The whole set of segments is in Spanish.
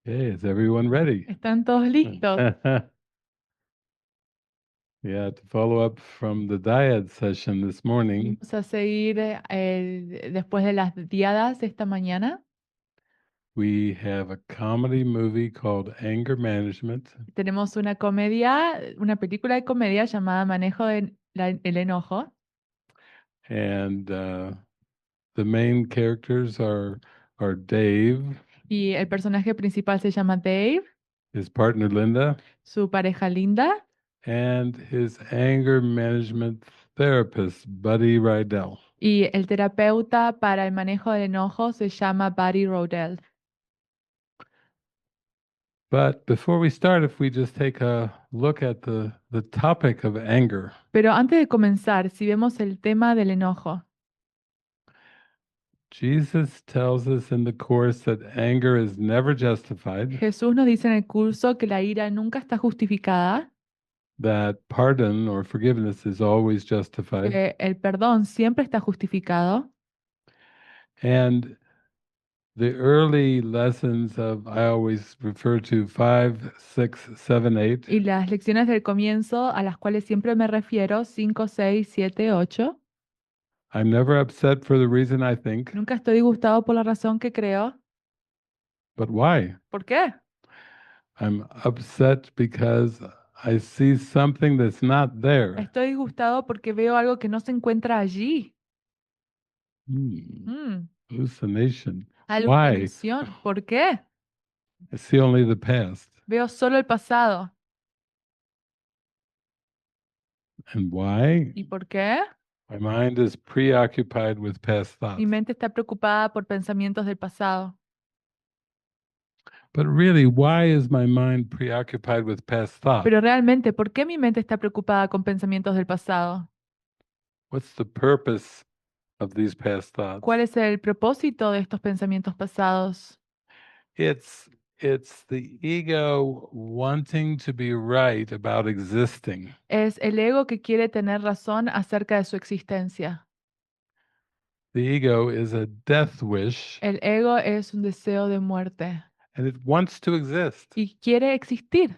Okay, is everyone ready? ¿Están todos listos? Yeah, to follow up from the dyad session this morning, Vamos a seguir después de las diadas esta mañana. we have a comedy movie called Anger Management, Tenemos una comedia, una película de comedia llamada Manejo el enojo. and the main characters are Dave, Y el personaje principal se llama Dave, his partner Linda, su pareja Linda and his anger management therapist, Buddy Rydell. y el terapeuta para el manejo del enojo se llama Buddy Rodell. But before we start, if we just take a look at the topic of anger, Pero antes de comenzar, si vemos el tema del enojo, Jesus tells us in the Course that anger is never justified, Jesús nos dice en el curso que la ira nunca está justificada, that pardon or forgiveness is always justified, que el perdón siempre está justificado. and the early lessons of, I always refer to 5, 6, 7, 8, Y las lecciones del comienzo, a las cuales siempre me refiero, 5, 6, 7, 8, I'm never upset for the reason I think, nunca estoy disgustado por la razón que creo. but why? ¿Por qué? I'm upset because I see something that's not there. Estoy disgustado porque veo algo que no se encuentra allí. Mm, Hallucination. Why? alucinación. ¿Por qué? I see only the past. Veo solo el pasado. And why? ¿Y por qué? My mind is preoccupied with past thoughts. Mi mente está preocupada por pensamientos del pasado. But really, why is my mind preoccupied with past thoughts? Pero realmente, ¿por qué mi mente está preocupada con pensamientos del pasado? What's the purpose of these past thoughts? ¿Cuál es el propósito de estos pensamientos pasados? It's the ego wanting to be right about existing. Es el ego que quiere tener razón acerca de su existencia. The ego is a death wish, El ego es un deseo de muerte and it wants to exist. y quiere existir.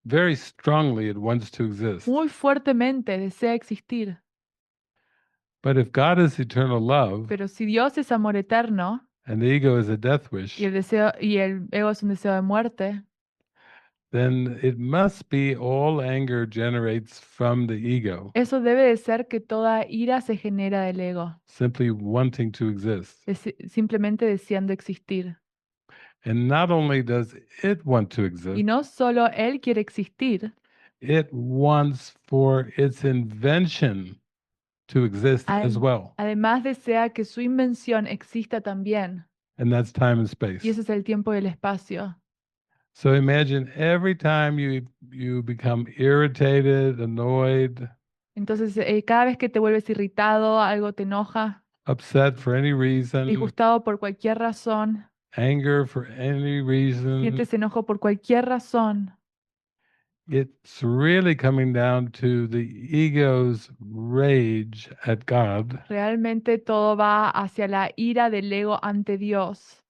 Very strongly, it wants to exist. Muy fuertemente desea existir. But if God is eternal love, Pero si Dios es amor eterno and the ego is a death wish, y el ego es un deseo de muerte, then it must be all anger generates from the ego, eso debe de ser que toda ira se genera del ego, simply wanting to exist. simplemente deseando existir. And not only does it want to Y exist, no solo él quiere existir, it wants for its invention to exist as well. además desea que su invención exista también. And that's time and Y space. ese es el tiempo y el espacio. So imagine every time you become irritated, annoyed, Entonces, cada vez que te vuelves irritado, algo te enoja, upset for any reason, disgustado por cualquier razón, anger for any reason, sientes enojo por cualquier razón, it's really coming down to the ego's rage at God, realmente todo va hacia la ira del ego ante Dios,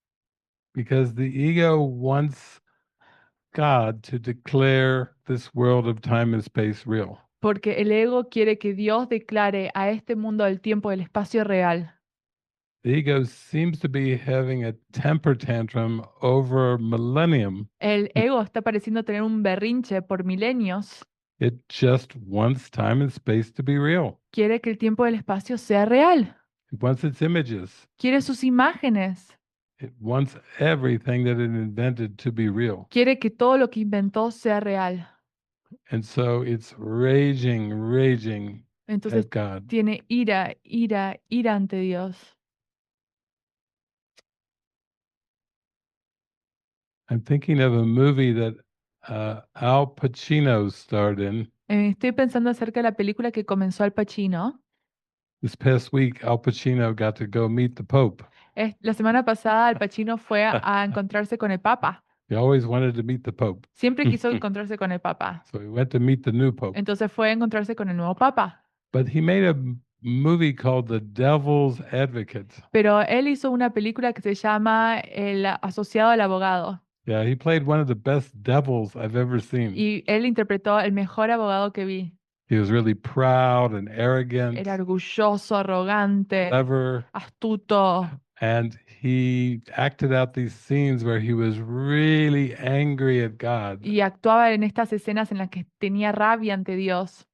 because the ego wants God to declare this world of time and space real. porque el ego quiere que Dios declare a este mundo del tiempo y el espacio real. The ego seems to be having a temper tantrum over millennium. El ego está pareciendo tener un berrinche por milenios. It just wants time and space to be real. Quiere que el tiempo y el espacio sea real. It wants its images. Quiere sus imágenes. It wants everything that it invented to be real. Quiere que todo lo que inventó sea real. And so it's raging Entonces at God. tiene ira, ira, ira ante Dios. I'm thinking of a movie that Al Pacino starred in. Estoy pensando acerca de la película que comenzó Al Pacino. This past week, Al Pacino got to go meet the Pope. La semana pasada Al Pacino fue a encontrarse con el Papa. He always wanted to meet the Pope. Siempre quiso encontrarse con el Papa. So he went to meet the new Pope. Entonces fue a encontrarse con el nuevo Papa. But he made a movie called The Devil's Advocate. Pero él hizo una película que se llama El asociado al abogado. Yeah, he played one of the best devils I've ever seen. Y él interpretó el mejor abogado que vi. He was really proud and arrogant, Era orgulloso, arrogante, clever, astuto. and he acted out these scenes where he was really angry at God. Y actuaba en estas escenas en las que tenía rabia ante Dios.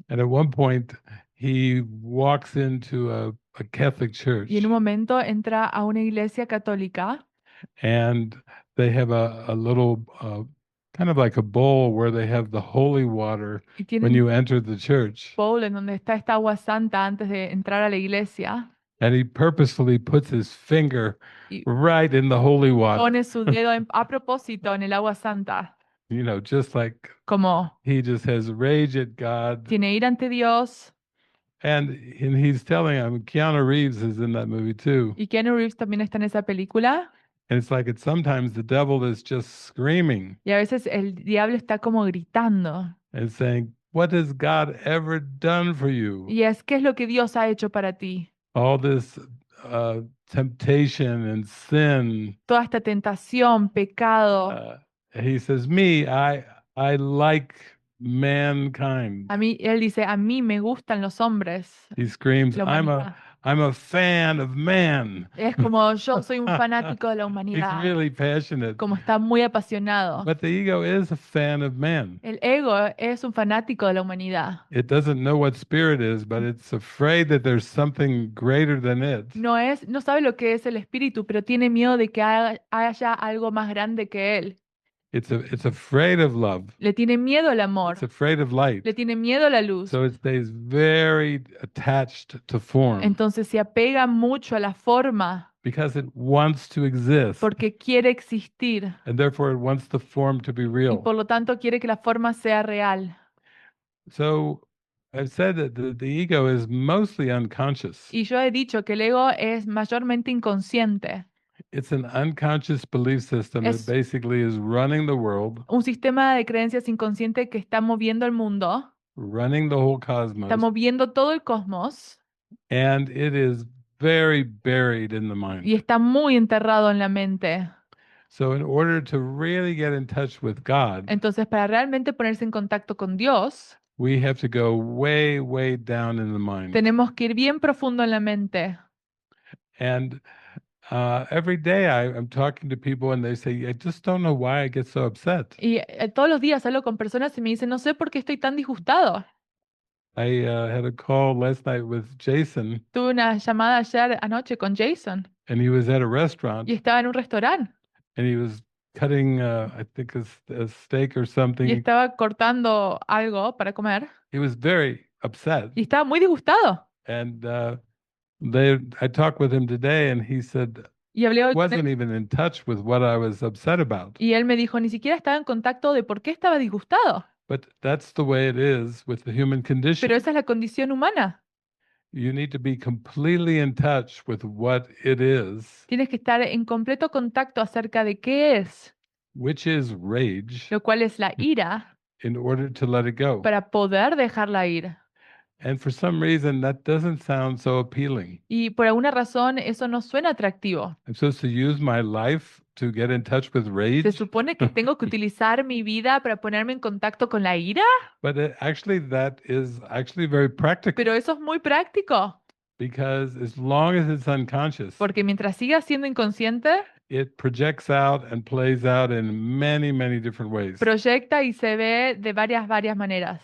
And at one point, he walks into a Catholic church, Y en un momento entra a una iglesia católica and they have a little kind of like a bowl where they have the holy water y when tienen you enter the church. bowl en donde está esta agua santa antes de entrar a la iglesia And he purposefully puts his finger y right in the holy water, pone su dedo a propósito en el agua santa, just like como he just has rage at God. tiene ira ante Dios. And he's telling him, Keanu Reeves is in that movie too. Y Keanu Reeves también está en esa película. And it's like sometimes the devil is just screaming Y a veces el diablo está como gritando. and saying, "What has God ever done for you? Y es, ¿qué es lo que Dios ha hecho para ti? All this temptation and sin." Toda esta tentación, pecado. He says, I like mankind. Él dice, a mí me gustan los hombres, He screams, la humanidad. I'm a fan of man. Es como yo soy un fanático de la He's humanidad, really passionate. como está muy apasionado. But the ego is a fan of man. El ego es un fanático de la humanidad. It doesn't know what spirit is, but it's afraid that there's something greater than it. No sabe lo que es el espíritu, pero tiene miedo de que haya algo más grande que él. It's afraid of love. Le tiene miedo al It's amor, afraid of light. le tiene miedo a la luz. So it stays very attached to form Entonces se apega mucho a la forma because it wants to exist, porque quiere existir and therefore it wants the form to be y real. por lo tanto quiere que la forma sea real. So I've said that the ego is mostly unconscious. Y yo he dicho que el ego es mayormente inconsciente. It's an unconscious belief system that Es basically is running the world, un sistema de creencias inconsciente que está moviendo el mundo, running the whole está cosmos, moviendo todo el cosmos and it is very buried in the y mind. está muy enterrado en la mente. So in order to really get in touch with God, Entonces, para realmente ponerse en contacto con Dios, we have to go way, way down in the mind. tenemos que ir bien profundo en la mente. And every day I'm talking to people and they say, I just don't know why I get so upset. Y todos los días hablo con personas y me dicen, no sé por qué estoy tan disgustado. I had a call last night with Jason, Tuve una llamada ayer anoche con Jason and he was at a restaurant y estaba en un restaurante and he was cutting, I think, a steak or y something. estaba cortando algo para comer He was very upset. y estaba muy disgustado. And I talked with him today, and he said Y hablé hoy con wasn't él even in touch with what I was upset about. y él me dijo, ni siquiera estaba en contacto de por qué estaba disgustado. But that's the way it is with the human condition. Pero esa es la condición humana. You need to be completely in touch with what it is, Tienes que estar en completo contacto acerca de qué es, which is rage, lo cual es la ira, in order to let it go. para poder dejarla ir. And for some reason, that doesn't sound so appealing. Y por alguna razón eso no suena atractivo. I'm supposed to use my life to get in touch with ¿Se rage, supone que tengo que utilizar mi vida para ponerme en contacto con la ira? but actually, that is actually very practical Pero eso es muy práctico, because as long as it's unconscious, porque mientras siga siendo inconsciente, it projects out and plays out in many, many different ways. proyecta y se ve de varias maneras.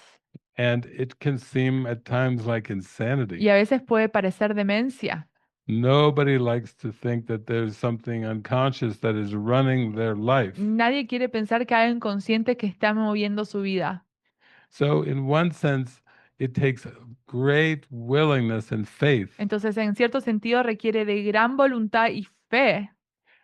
And it can seem at times like insanity. Y a veces puede parecer demencia. Nobody likes to think that there's something unconscious that is running their life. Nadie quiere pensar que hay un inconsciente que está moviendo su vida. So, in one sense, it takes great willingness and faith Entonces, en cierto sentido, requiere de gran voluntad y fe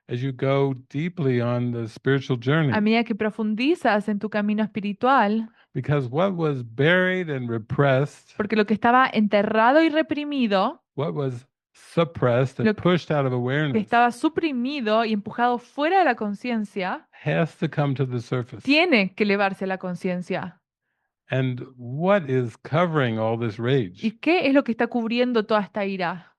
as you go deeply on the spiritual a journey. medida que profundizas en tu camino espiritual, Because what was buried and repressed, porque lo que estaba enterrado y reprimido, what was suppressed Lo and pushed out of que awareness, estaba suprimido y empujado fuera de la conciencia, has to come to the surface. tiene que elevarse a la conciencia. And what is covering all this ¿Y rage? qué es lo que está cubriendo toda esta ira?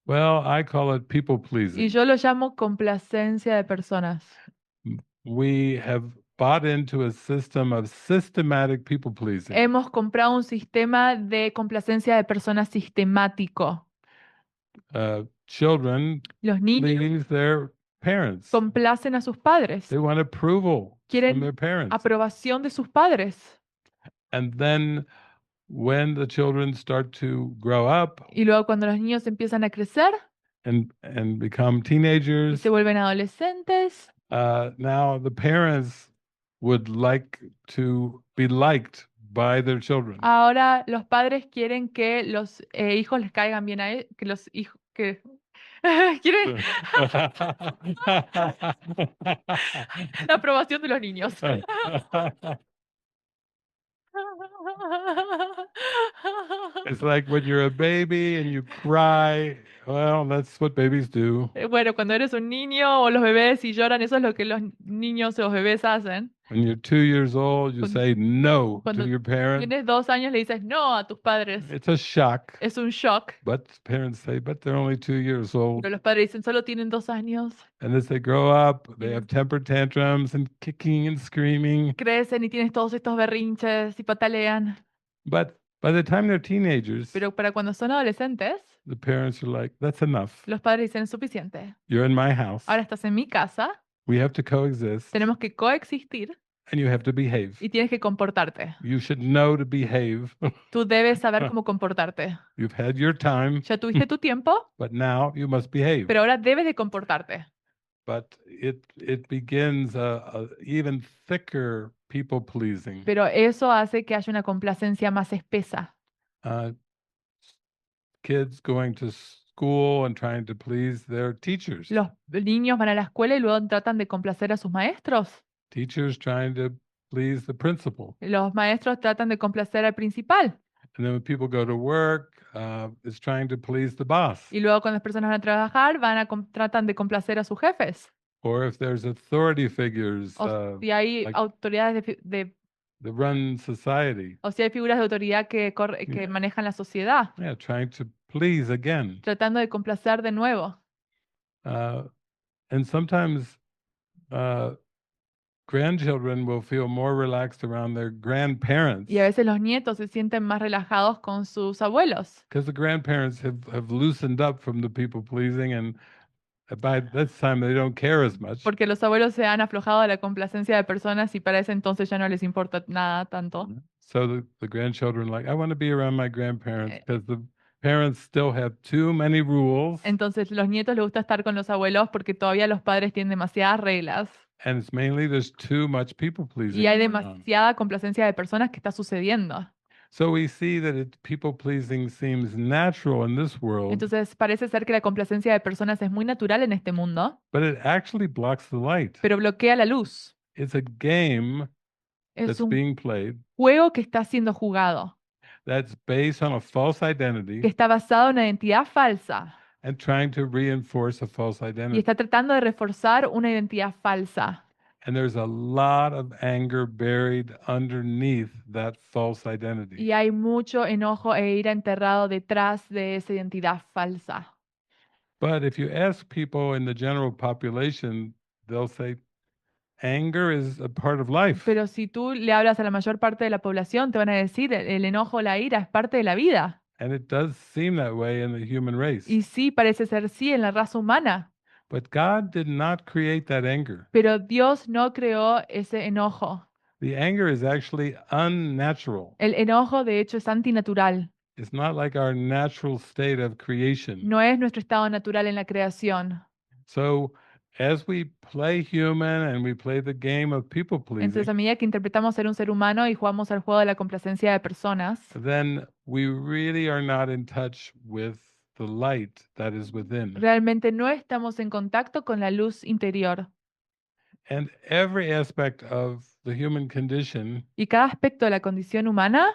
Well, I call it people Y pleasing. yo lo llamo complacencia de personas. we have bought into a system of systematic people pleasing. Hemos comprado un sistema de complacencia de personas sistemático. Children Los niños please their parents. complacen a sus padres, They want approval from quieren their parents. aprobación de sus padres. And then when the children start to grow up Y luego cuando los niños empiezan a crecer and become y teenagers, se vuelven adolescentes, now the parents would like to be liked by their children. ahora los padres quieren que los hijos les caigan bien a ellos, que los hijos, que quieren la aprobación de los niños. It's like when you're a baby and you cry. Well, that's what babies do. Bueno, cuando eres un niño o los bebés y lloran, eso es lo que los niños o los bebés hacen. When you're 2 years old, you Cuando- say no cuando to your parent. Tienes 2 años, le dices no a tus padres. It's a shock. Es un shock. But parents say, but they're only 2 years old. Pero los padres dicen, solo tienen 2 años. And as they grow up, they Mhm. have temper tantrums and kicking and screaming. Crecen y tienes todos estos berrinches y patalean. But by the time they're teenagers, Pero para cuando son adolescentes, the parents are like, that's enough. los padres dicen, es suficiente. You're in my house. Ahora estás en mi casa, We have to coexist. tenemos que coexistir And you have to behave. y tienes que comportarte. You should know to behave. Tú debes saber cómo comportarte. You've had your time, Ya tuviste tu tiempo, but now you must behave. pero ahora debes de comportarte. But it begins a even thicker people pleasing. Pero eso hace que haya una complacencia más espesa. Kids going to school and trying to please their teachers. Los niños van a la escuela y luego tratan de complacer a sus maestros. Teachers trying to please the principal. Los maestros tratan de complacer al principal. And then when people go to work, it's trying to please the boss. Y luego cuando las personas van a trabajar, tratan de complacer a sus jefes. Or if there's authority figures O si hay like- autoridades that run society, o si hay figuras de autoridad que Yeah. manejan la sociedad, yeah, trying to please again. tratando de complacer de nuevo. And sometimes grandchildren will feel more relaxed around their grandparents Y a veces los nietos se sienten más relajados con sus abuelos, because the grandparents have loosened up from the people pleasing, and by this time they don't care as much. porque los abuelos se han aflojado de la complacencia de personas y para ese entonces ya no les importa nada tanto. So the grandchildren like, I want to be around my grandparents Eh. because the parents still have too many rules, Entonces los nietos les gusta estar con los abuelos porque todavía los padres tienen demasiadas reglas and it's mainly there's too much people pleasing y hay going on. demasiada complacencia de personas que está sucediendo. So we see that people pleasing seems natural in this world, Entonces parece ser que la complacencia de personas es muy natural en este mundo, but it actually blocks the light. pero bloquea la luz. It's a game Es that's un being played juego que está siendo jugado, that's based on a false que identity está basado en una identidad falsa and trying to reinforce a false y identity. está tratando de reforzar una identidad falsa. And there's a lot of anger buried underneath that false identity. Y hay mucho enojo e ira enterrado detrás de esa identidad falsa. But if you ask people in the general population, they'll say anger is a part of life. Pero si tú le hablas a la mayor parte de la población, te van a decir, el enojo, la ira es parte de la vida. And it does seem that way in the human race. Y sí, parece ser sí en la raza humana, But God did not create that anger. pero Dios no creó ese enojo. The anger is actually unnatural. El enojo, de hecho, es antinatural. It's not like our natural state of creation. No es nuestro estado natural en la creación. So as we play human and we play the game of people Entonces, pleasing, a medida que interpretamos ser un ser humano y jugamos al juego de la complacencia de personas, then we really are not in touch with the light that is within. realmente no estamos en contacto con la luz interior. And every aspect of the human condition, Y cada aspecto de la condición humana,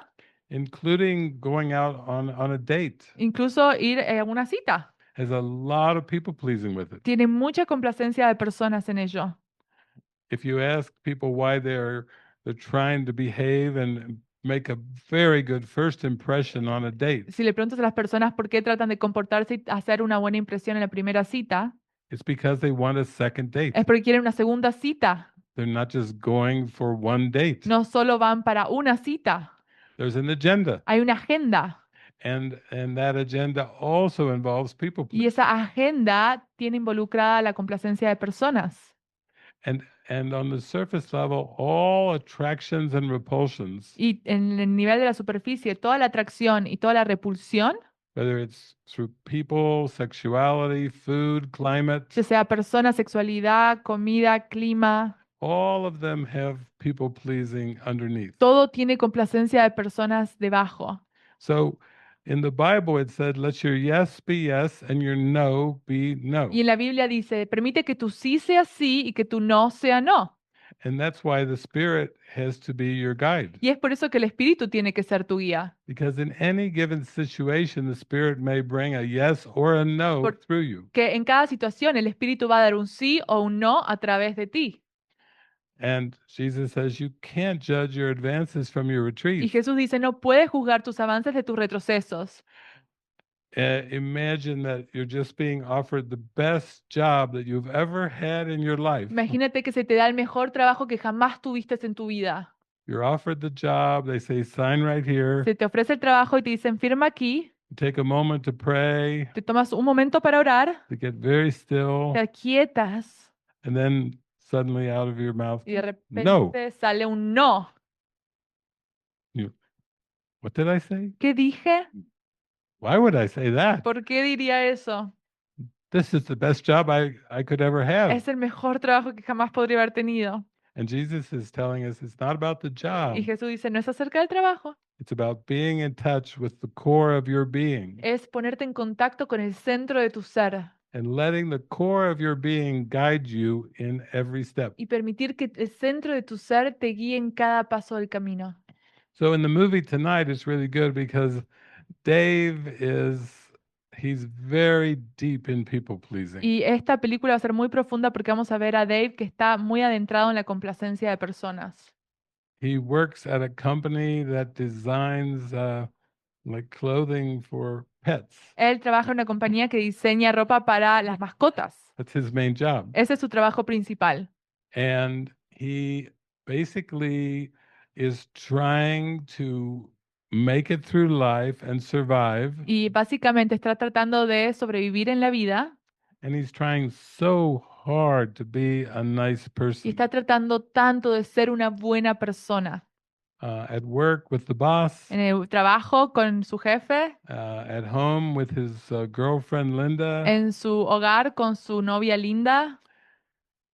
including going out on a date, incluso ir a una cita, has a lot of people pleasing with it. tiene mucha complacencia de personas en ello. If you ask people why they're trying to behave and make a very good first impression on a date, Si le preguntas a las personas por qué tratan de comportarse y hacer una buena impresión en la primera cita, it's because they want a second date. es porque quieren una segunda cita. They're not just going for one date. No solo van para una cita, There's an agenda. hay una agenda. And that agenda also involves people Y pleasing. esa agenda tiene involucrada la complacencia de personas. And on the surface level, all attractions and repulsions, Y en el nivel de la superficie, toda la atracción y toda la repulsión, whether it's through people, sexuality, food, climate, ya sea persona, sexualidad, comida, clima, all of them have people pleasing underneath. todo tiene complacencia de personas debajo. So in the Bible, it said, let your yes be yes and your no be no. Y en la Biblia dice, permite que tu sí sea sí y que tu no sea no. And that's why the Spirit has to be your guide. Y es por eso que el Espíritu tiene que ser tu guía. Because in any given situation, the Spirit may bring a yes or a no Por- through you. Que en cada situación el Espíritu va a dar un sí o un no a través de ti. And Jesus says you can't judge your advances from your Y retreats. Jesús dice, no puedes juzgar tus avances de tus retrocesos. Imagine that you're just being offered the best job that you've ever had in your life. Imagínate que se te da el mejor trabajo que jamás tuviste en tu vida. You're offered the job. They say, sign right here. Se te ofrece el trabajo y te dicen, firma aquí. Take a moment to pray, Te tomas un momento para orar, to get very still, te aquietas and then suddenly out of your mouth, y de repente no. sale un no. What did I say? ¿Qué dije? Why would I say that? ¿Por qué diría eso? This is the best job I could ever have. Es el mejor trabajo que jamás podría haber tenido. And Jesus is telling us it's not about the job. Y Jesús dice, no es acerca del trabajo, It's about being in touch with the core of your being es ponerte en contacto con el centro de tu ser and letting the core of your being guide you in every step. y permitir que el centro de tu ser te guíe en cada paso del camino. So in the movie tonight, it's really good because he's very deep in people pleasing. Y esta película va a ser muy profunda porque vamos a ver a Dave que está muy adentrado en la complacencia de personas. He works at a company that designs like clothing for pets. Él trabaja en una compañía que diseña ropa para las mascotas. That's his main job. Ese es su trabajo principal. And he basically is trying to make it through life and survive. Y básicamente está tratando de sobrevivir en la vida And he's trying so hard to be a nice y person. está tratando tanto de ser una buena persona. At work with the boss, En el trabajo con su jefe, at home with his girlfriend Linda. en su hogar con su novia Linda.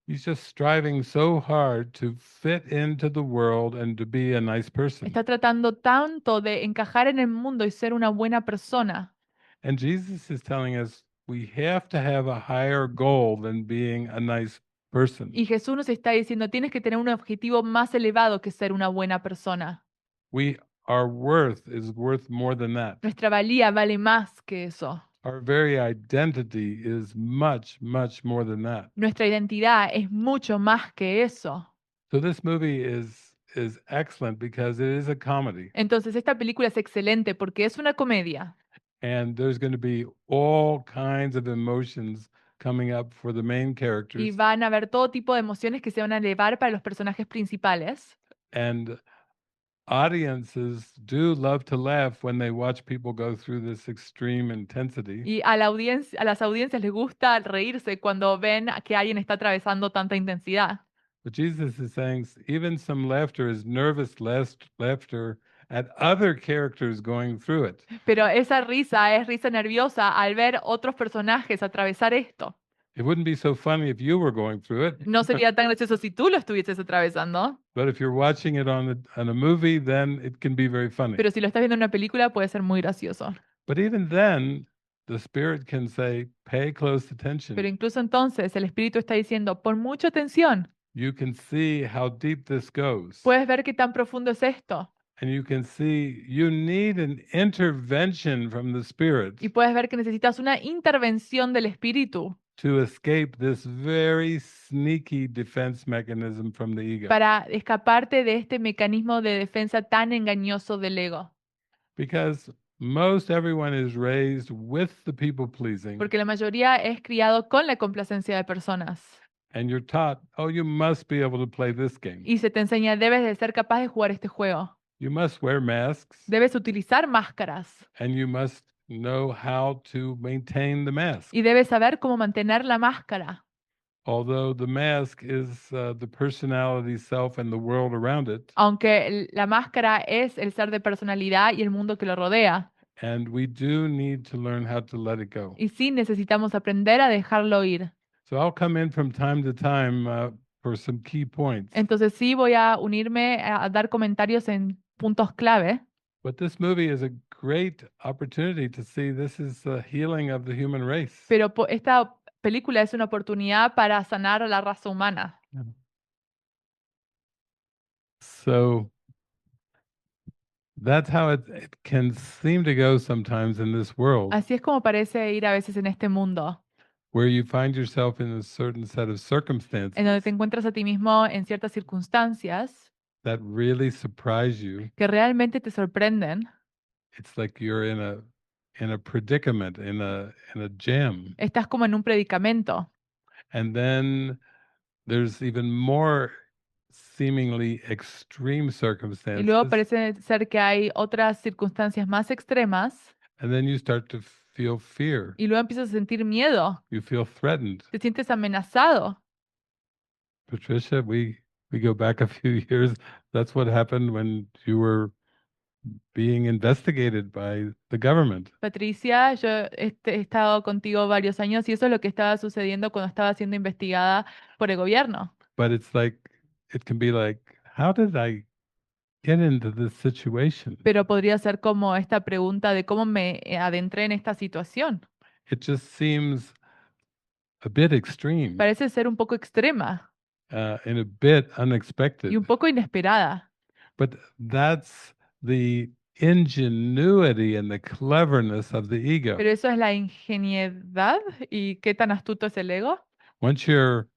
He's just striving so hard to fit into the world and to be a nice person. Está tratando tanto de encajar en el mundo y ser una buena persona. And Jesus is telling us we have to have a higher goal than being a nice person. Y Jesús nos está diciendo, tienes que tener un objetivo más elevado que ser una buena persona. Our worth is worth more than that. Nuestra valía vale más que eso. Our very identity is much, much more than that. Nuestra identidad es mucho más que eso. So this movie is excellent because it is a comedy. Entonces esta película es excelente porque es una comedia And there's going to be all kinds of emotions coming up for the main y characters. van a haber todo tipo de emociones que se van a elevar para los personajes principales. And audiences do love to laugh when they watch people go through this extreme intensity. Y a las audiencias les gusta reírse cuando ven que alguien está atravesando tanta intensidad. But Jesus is saying even some laughter is nervous laughter at other characters going through it. Pero esa risa es risa nerviosa al ver otros personajes atravesar esto. It wouldn't be so funny if you were going through it. No sería tan gracioso si tú lo estuvieses atravesando, But if you're watching it on a movie, then it can be very funny. pero si lo estás viendo en una película puede ser muy gracioso. But even then, the Spirit can say, pay close attention. Pero incluso entonces el Espíritu está diciendo, pon mucha atención, You can see how deep this goes. puedes ver qué tan profundo es esto And you can see you need an intervention from the Spirit y puedes ver que necesitas una intervención del Espíritu to escape this very sneaky defense mechanism from the ego. para escaparte de este mecanismo de defensa tan engañoso del ego. Because most everyone is raised with the people pleasing, Porque la mayoría es criado con la complacencia de personas. and you're taught, oh, you must be able to play this game. Y se te enseña, debes de ser capaz de jugar este juego. You must wear masks, Debes utilizar máscaras. and you must know how to maintain the mask. Y debes saber cómo mantener la máscara. Although the mask is the personality, self, and the world around it, Aunque la máscara es el ser de personalidad y el mundo que lo rodea. and we do need to learn how to let it go. Y sí necesitamos aprender a dejarlo ir. So I'll come in from time to time for some key points. Entonces sí voy a unirme a dar comentarios en puntos clave. But this movie is a great opportunity to see this is the healing of the human race. Pero esta película es una oportunidad para sanar a la raza humana. Yeah. So that's how it can seem to go sometimes in this world, Así es como parece ir a veces en este mundo, where you find yourself in a certain set of en donde circumstances te encuentras a ti mismo en ciertas circunstancias that really surprise you. que realmente te sorprenden. It's like you're in a predicament, in a jam. Estás como en un predicamento. And then there's even more seemingly extreme Y luego circumstances. parece ser que hay otras circunstancias más extremas. And then you start to feel fear. Y luego empiezas a sentir miedo. You feel threatened. Te sientes amenazado. Patricia, we go back a few years. That's what happened when you were being investigated by the government. Patricia, yo he estado contigo varios años y eso es lo que estaba sucediendo cuando estaba siendo investigada por el gobierno. But it's like, it can be like, how did I get into this situation? Pero podría ser como esta pregunta de cómo me adentré en esta situación. It just seems a bit extreme Parece ser un poco extrema and a bit unexpected. y un poco inesperada. But that's the ingenuity and the cleverness of the ego. Pero eso es la ingeniedad y qué tan astuto es el ego. Once you're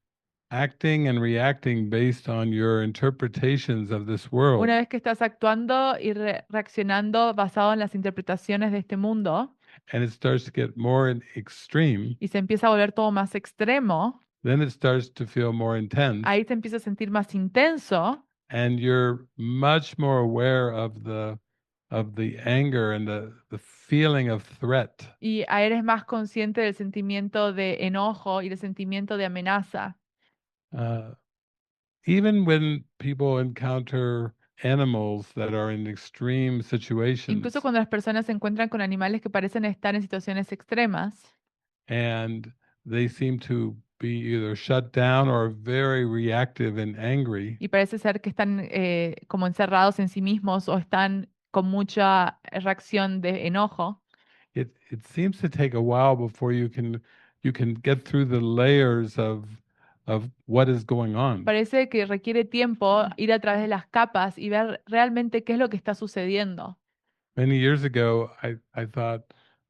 acting and reacting based on your interpretations of this world, Una vez que estás actuando y reaccionando basado en las interpretaciones de este mundo and it starts to get more extreme, y se empieza a volver todo más extremo, then it starts to feel more intense, ahí se empieza a sentir más intenso and you're much more aware of the anger and the feeling of threat. y ahí eres más consciente del sentimiento de enojo y del sentimiento de amenaza. Uh, even when people encounter animals that are in extreme situations Incluso cuando las personas se encuentran con animales que parecen estar en situaciones extremas and they seem to be either shut down or very reactive and angry, y parece ser que están como encerrados en sí mismos o están con mucha reacción de enojo, it seems to take a while before you can get through the layers of what is going on. parece que requiere tiempo ir a través de las capas y ver realmente qué es lo que está sucediendo. Many years ago, I thought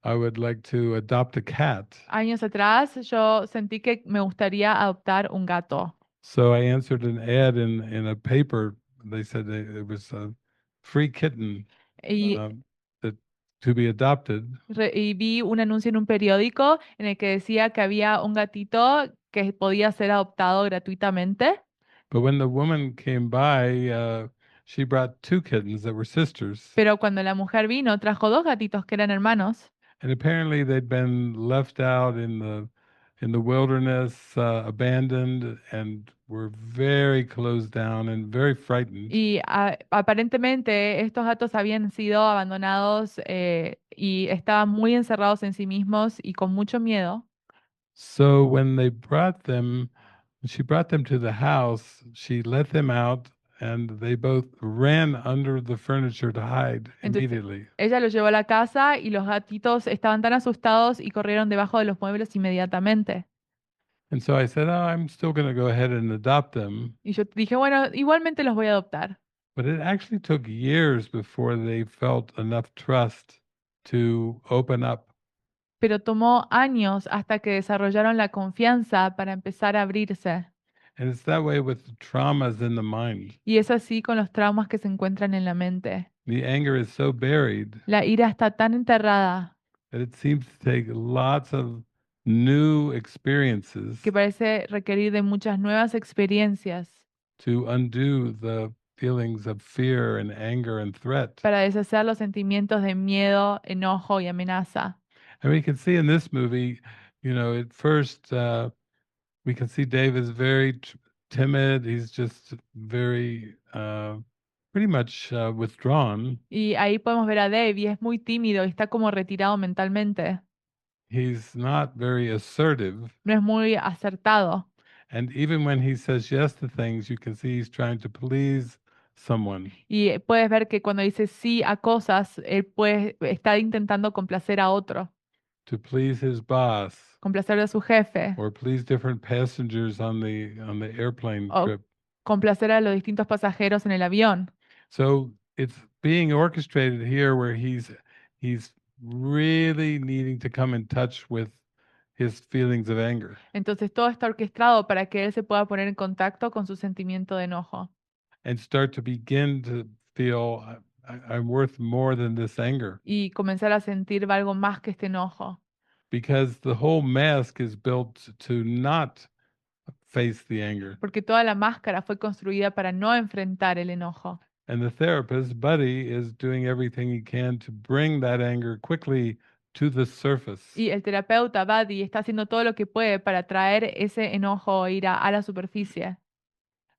I would like to adopt a cat. Años atrás yo sentí que me gustaría adoptar un gato. So I answered an ad in a paper. They said it was a free kitten Y, that to be adopted. y vi un anuncio en un periódico en el que decía que había un gatito que podía ser adoptado gratuitamente. But when the woman came by, she brought two kittens that were sisters. Pero cuando la mujer vino, trajo dos gatitos que eran hermanos. And apparently they'd been left out in the wilderness, abandoned, and were very closed down and very frightened. Y aparentemente estos gatos habían sido abandonados y estaban muy encerrados en sí mismos y con mucho miedo. So when she brought them to the house, she let them out and they both ran under the furniture to hide Entonces, immediately. ella los llevó a la casa y los gatitos estaban tan asustados y corrieron debajo de los muebles inmediatamente. And so I said, oh, I'm still going to go ahead and adopt them. Y yo dije, bueno, igualmente los voy a adoptar. But it actually took years before they felt enough trust to open up. Pero tomó años hasta que desarrollaron la confianza para empezar a abrirse. And it's that way with the traumas in the mind. Y es así con los traumas que se encuentran en la mente. The anger is so buried La ira está tan enterrada that it seems to take lots of new experiences que parece requerir de muchas nuevas experiencias to undo the feelings of fear and anger and threat. para deshacer los sentimientos de miedo, enojo y amenaza. And we can see in this movie, at first we can see Dave is very timid. He's just very, pretty much withdrawn. Y ahí podemos ver a Dave y es muy tímido y está como retirado mentalmente. He's not very assertive. No es muy acertado. And even when he says yes to things, you can see he's trying to please someone, Y puedes ver que cuando dice sí a cosas, él está intentando complacer a otro, to please his boss, complacer a su jefe or please different passengers on the airplane o trip. complacer a los distintos pasajeros en el avión. So it's being orchestrated here where he's really needing to come in touch with his feelings of anger Entonces todo está orquestado para que él se pueda poner en contacto con su sentimiento de enojo and start to begin to feel I'm worth more than this anger, y comenzar a sentir algo más que este enojo, because the whole mask is built to not face the anger. porque toda la máscara fue construida para no enfrentar el enojo. And the therapist, Buddy, is doing everything he can to bring that anger quickly to the surface. Y el terapeuta, Buddy, está haciendo todo lo que puede para traer ese enojo o ira a la superficie.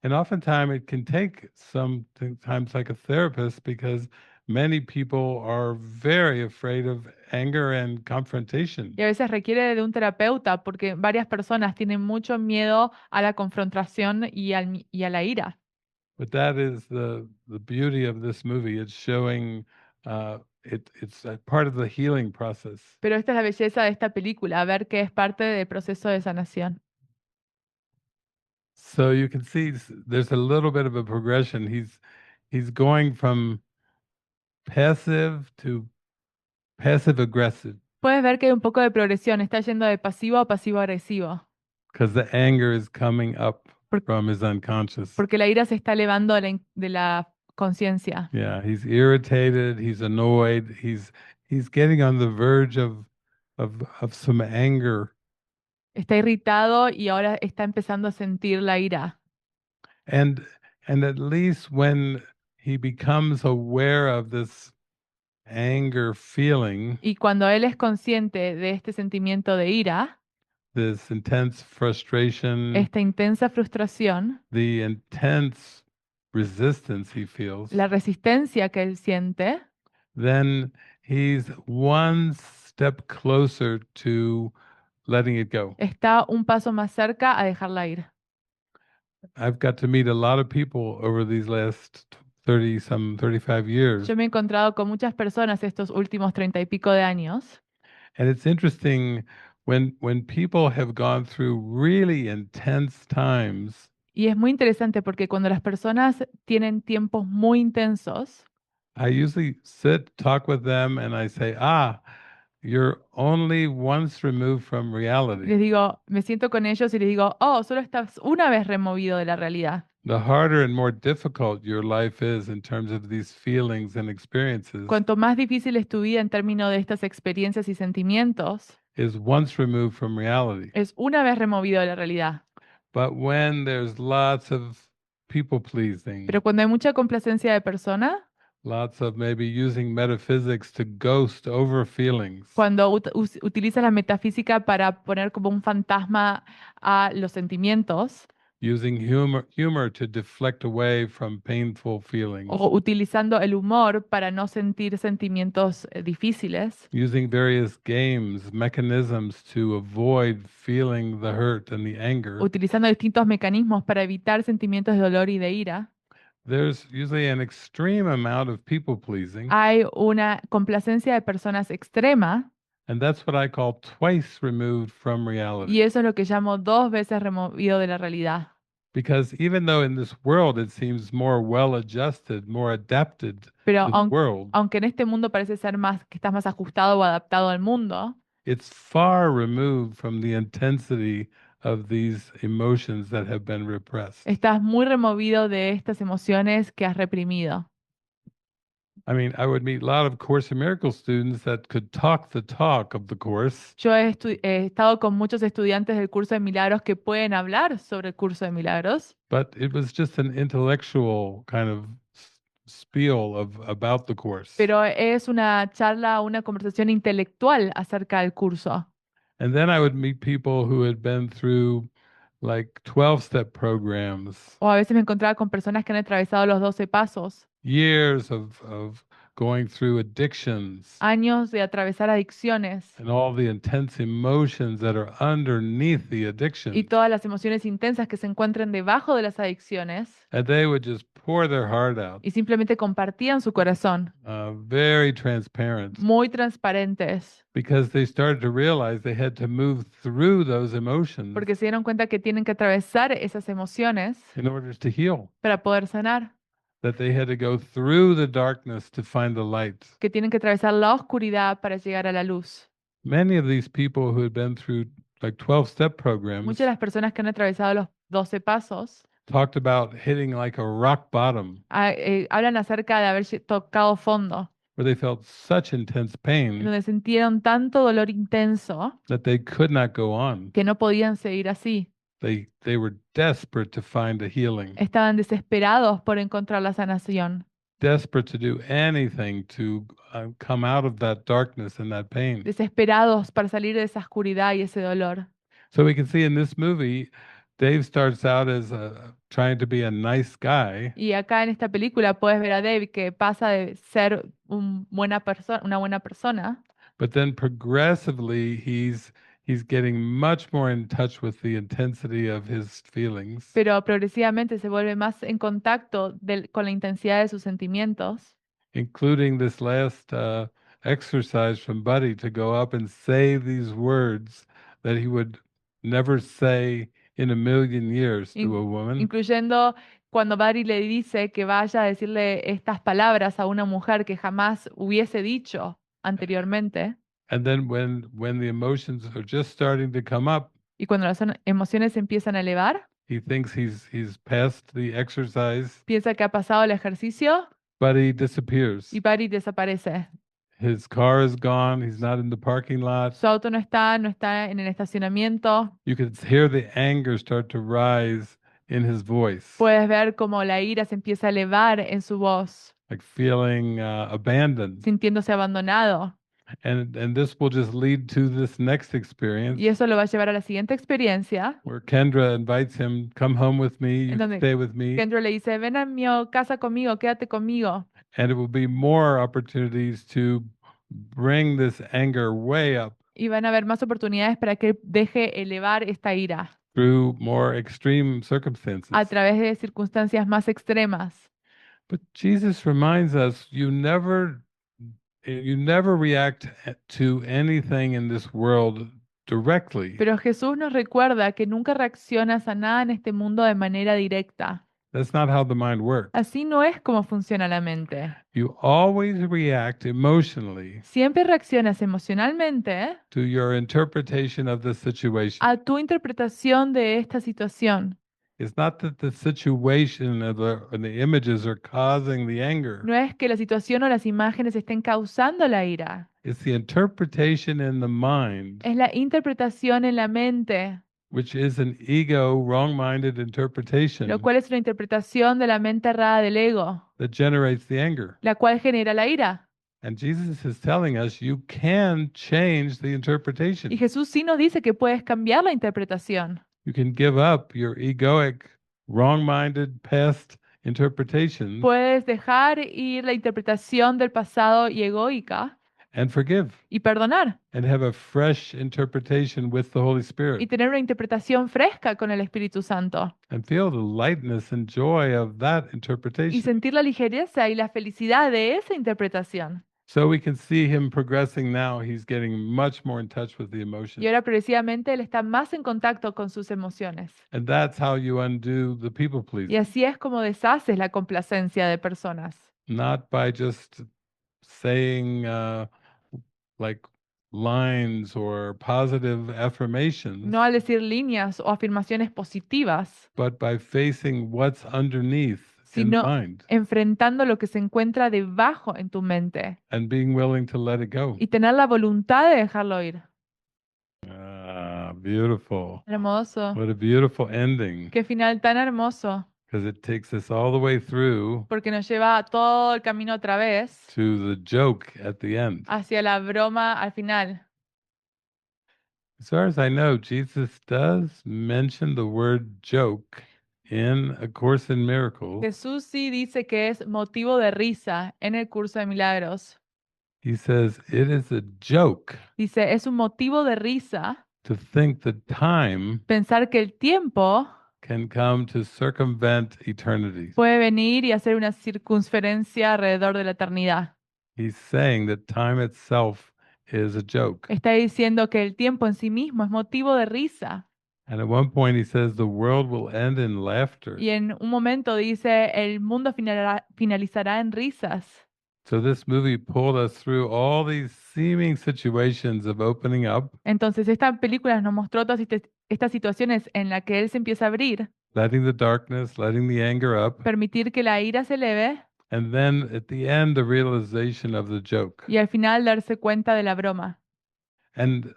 And oftentimes it can take sometimes like a therapist, because many people are very afraid of anger and confrontation. Y a veces requiere de un terapeuta porque varias personas tienen mucho miedo a la confrontación y a la ira. But that is the beauty of this movie. It's showing it's a part of the healing process. Pero esta es la belleza de esta película, ver que es parte del proceso de sanación. So you can see there's a little bit of a progression. He's going from passive to passive aggressive, Puedes ver que hay un poco de progresión, está yendo de pasivo a pasivo agresivo, because the anger is coming up Por- from his unconscious. porque la ira se está elevando de la conciencia. Yeah, he's irritated, he's annoyed, he's getting on the verge of some anger. Está irritado y ahora está empezando a sentir la ira. And at least when he becomes aware of this anger feeling, Y cuando él es consciente de este sentimiento de ira, this intense frustration, esta intensa frustración, the intense resistance he feels, la resistencia que él siente, then he's one step closer to letting it go. está un paso más cerca a dejarla ir. I've got to meet a lot of people over these last 35 years. Yo me he encontrado con muchas personas estos últimos 30 y pico de años And it's interesting when people have gone through really intense times, y es muy interesante porque cuando las personas tienen tiempos muy intensos, I usually talk with them, and I say, you're only once removed from reality. les digo, me siento con ellos y les digo, oh, solo estás una vez removido de la realidad. The harder and more difficult your life is in terms of these feelings and experiences Cuanto más difícil es tu vida en términos de estas experiencias y sentimientos, is once removed from reality. es una vez removido de la realidad. But when there's lots of people pleasing, Pero cuando hay mucha complacencia de persona, lots of maybe using metaphysics to ghost over feelings, cuando utilizas la metafísica para poner como un fantasma a los sentimientos, using humor to deflect away from painful feelings, o utilizando el humor para no sentir sentimientos difíciles, using various games, mechanisms to avoid feeling the hurt and the anger, utilizando distintos mecanismos para evitar sentimientos de dolor y de ira, there's usually an extreme amount of people pleasing. hay una complacencia de personas extrema And that's what I call twice removed from reality. y eso es lo que llamo 2 veces removido de la realidad. Because even though in this world it seems more well adjusted, more adapted Pero to the world, aunque en este mundo parece ser más que estás más ajustado o adaptado al mundo, it's far removed from the intensity of these emotions that have been repressed. estás muy removido de estas emociones que has reprimido. I mean, I would meet a lot of Course in Miracles students that could talk the talk of the Course, Yo he estado con muchos estudiantes del curso de milagros que pueden hablar sobre el curso de milagros, but it was just an intellectual kind of spiel of about the Course. pero es una charla, una conversación intelectual acerca del curso. And then I would meet people who had been through like 12-step programs, O a veces me encontraba con personas que han atravesado los 12 pasos, years of going through addictions años de atravesar adicciones and all the intense emotions that are underneath the y addictions. todas las emociones intensas que se encuentran debajo de las adicciones, And they would just pour their heart out, y simplemente compartían su corazón, very transparent, muy transparentes, because they started to realize they had to move through those emotions porque se dieron cuenta que tienen que atravesar esas emociones in order to heal, para poder sanar, that they had to go through the darkness to find the light. que tienen que atravesar la oscuridad para llegar a la luz. Many of these people who had been through like 12-step Muchas programs de las personas que han atravesado los 12 pasos talked about hitting like a rock bottom hablan acerca de haber tocado fondo, where they felt such intense en pain donde sintieron tanto dolor intenso that they could not go on. que no podían seguir así. They were desperate to find a healing, Estaban desesperados por encontrar la sanación, desperate to do anything to come out of that darkness and that pain. desesperados para salir de esa oscuridad y ese dolor. So we can see in this movie, Dave starts out as trying to be a nice guy, Y acá en esta película puedes ver a Dave que pasa de ser una buena persona, but then progressively he's getting much more in touch with the intensity of his feelings, pero progresivamente se vuelve más en contacto con la intensidad de sus sentimientos, including this last exercise from Buddy to go up and say these words that he would never say in a million years to in- a woman. incluyendo cuando Barry le dice que vaya a decirle estas palabras a una mujer que jamás hubiese dicho anteriormente. And then when the emotions are just starting to come up, Y cuando las emociones se empiezan a elevar, he thinks he's passed the exercise, piensa que ha pasado el ejercicio but he disappears. y Barry desaparece. His car is gone. He's not in the parking lot. Su auto no está en el estacionamiento. You could hear the anger start to rise in his voice, Puedes ver cómo la ira se empieza a elevar en su voz, like feeling abandoned. sintiéndose abandonado. And this will just lead to this next Y experience eso lo va a llevar a la siguiente experiencia, where Kendra invites him, come home with me, en you donde stay with me, Kendra le dice, ven a mi casa conmigo, quédate conmigo. and it will be more opportunities to bring this anger way up Y van a haber más oportunidades para que él deje elevar esta ira through more extreme a circumstances. través de circunstancias más extremas. But Jesus reminds us you never react to anything in this world directly. Pero Jesús nos recuerda que nunca reaccionas a nada en este mundo de manera directa. That's not how the mind works. Así no es como funciona la mente. You always react emotionally Siempre reaccionas emocionalmente to your interpretation of the situation. a tu interpretación de esta situación. It's not that the situation and the images are causing the anger. No es que la situación o las imágenes estén causando la ira. It's the interpretation in the mind, Es la interpretación en la mente, which is an ego, wrong-minded interpretation lo cual es una interpretación de la mente errada del ego, that generates the anger. la cual genera la ira. And Jesus is telling us you can change the Y interpretation. Jesús sí nos dice que puedes cambiar la interpretación. You can give up your egoic, wrong-minded past interpretations Puedes dejar ir la interpretación del pasado y egoica and forgive y perdonar and have a fresh interpretation with the Holy y Spirit tener una interpretación fresca con el Espíritu Santo and feel the lightness and joy of that y interpretation. sentir la ligereza y la felicidad de esa interpretación. So we can see him progressing now. He's getting much more in touch with the Y emotions. ahora progresivamente él está más en contacto con sus emociones. And that's how you undo the people Y pleasing, así es como deshaces la complacencia de personas. not by just saying like lines or positive affirmations, No al decir líneas o afirmaciones positivas, but by facing what's underneath sino mind enfrentando lo que se encuentra debajo en tu mente and being willing to let it go. y tener la voluntad de dejarlo ir. Ah, beautiful. Hermoso. What a beautiful ending. Qué final tan hermoso, Because it takes us all the way through porque nos lleva todo el camino otra vez to the joke at the end. hacia la broma al final. As far as I know, Jesus does mention the word joke in A Course in Miracles. Jesús sí dice que es motivo de risa en el curso de milagros. He says it is a joke Dice, es un motivo de risa to think that time pensar que el tiempo can come to circumvent eternity. puede venir y hacer una circunferencia alrededor de la eternidad. He's saying that time itself is a joke. Está diciendo que el tiempo en sí mismo es motivo de risa. And at one point he says the world will end in laughter. Y en un momento dice, el mundo finalizará en risas. So this movie pulled us through all these seeming situations of opening up, Entonces esta película nos mostró todas estas situaciones en las que él se empieza a abrir, letting the darkness, letting the anger up, permitir que la ira se eleve and then at the end the realization of the joke. y al final darse cuenta de la broma. And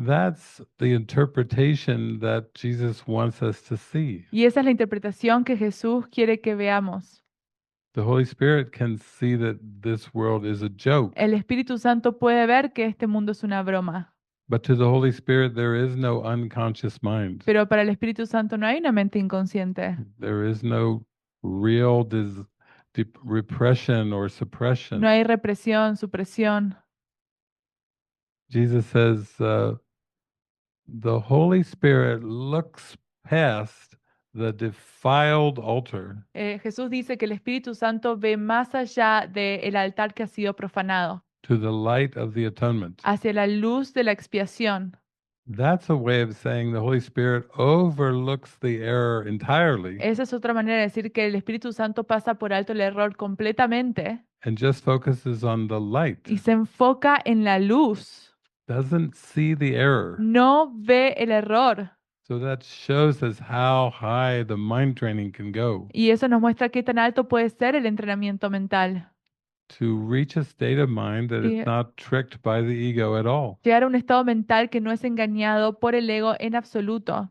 that's the interpretation that Jesus wants us to see. Y esa es la interpretación que Jesús quiere que veamos. The Holy Spirit can see that this world is a joke, El Espíritu Santo puede ver que este mundo es una broma, but to the Holy Spirit there is no unconscious mind. pero para el Espíritu Santo no hay una mente inconsciente. There is no real repression or No suppression. hay represión, supresión. Jesus says the Holy Spirit looks past the defiled altar Jesús dice que el Espíritu Santo ve más allá del altar que ha sido profanado, to the light of the atonement. hacia la luz de la expiación. That's a way of saying the Holy Spirit overlooks the error entirely Esa es otra manera de decir que el Espíritu Santo pasa por alto el error completamente and just focuses on the light. y se enfoca en la luz. Doesn't see the error. No ve el error. So that shows us how high the mind training can go Y eso nos muestra qué tan alto puede ser el entrenamiento mental. to reach a state of mind that Y is not tricked by the ego at all. llegar a un estado mental que no es engañado por el ego en absoluto.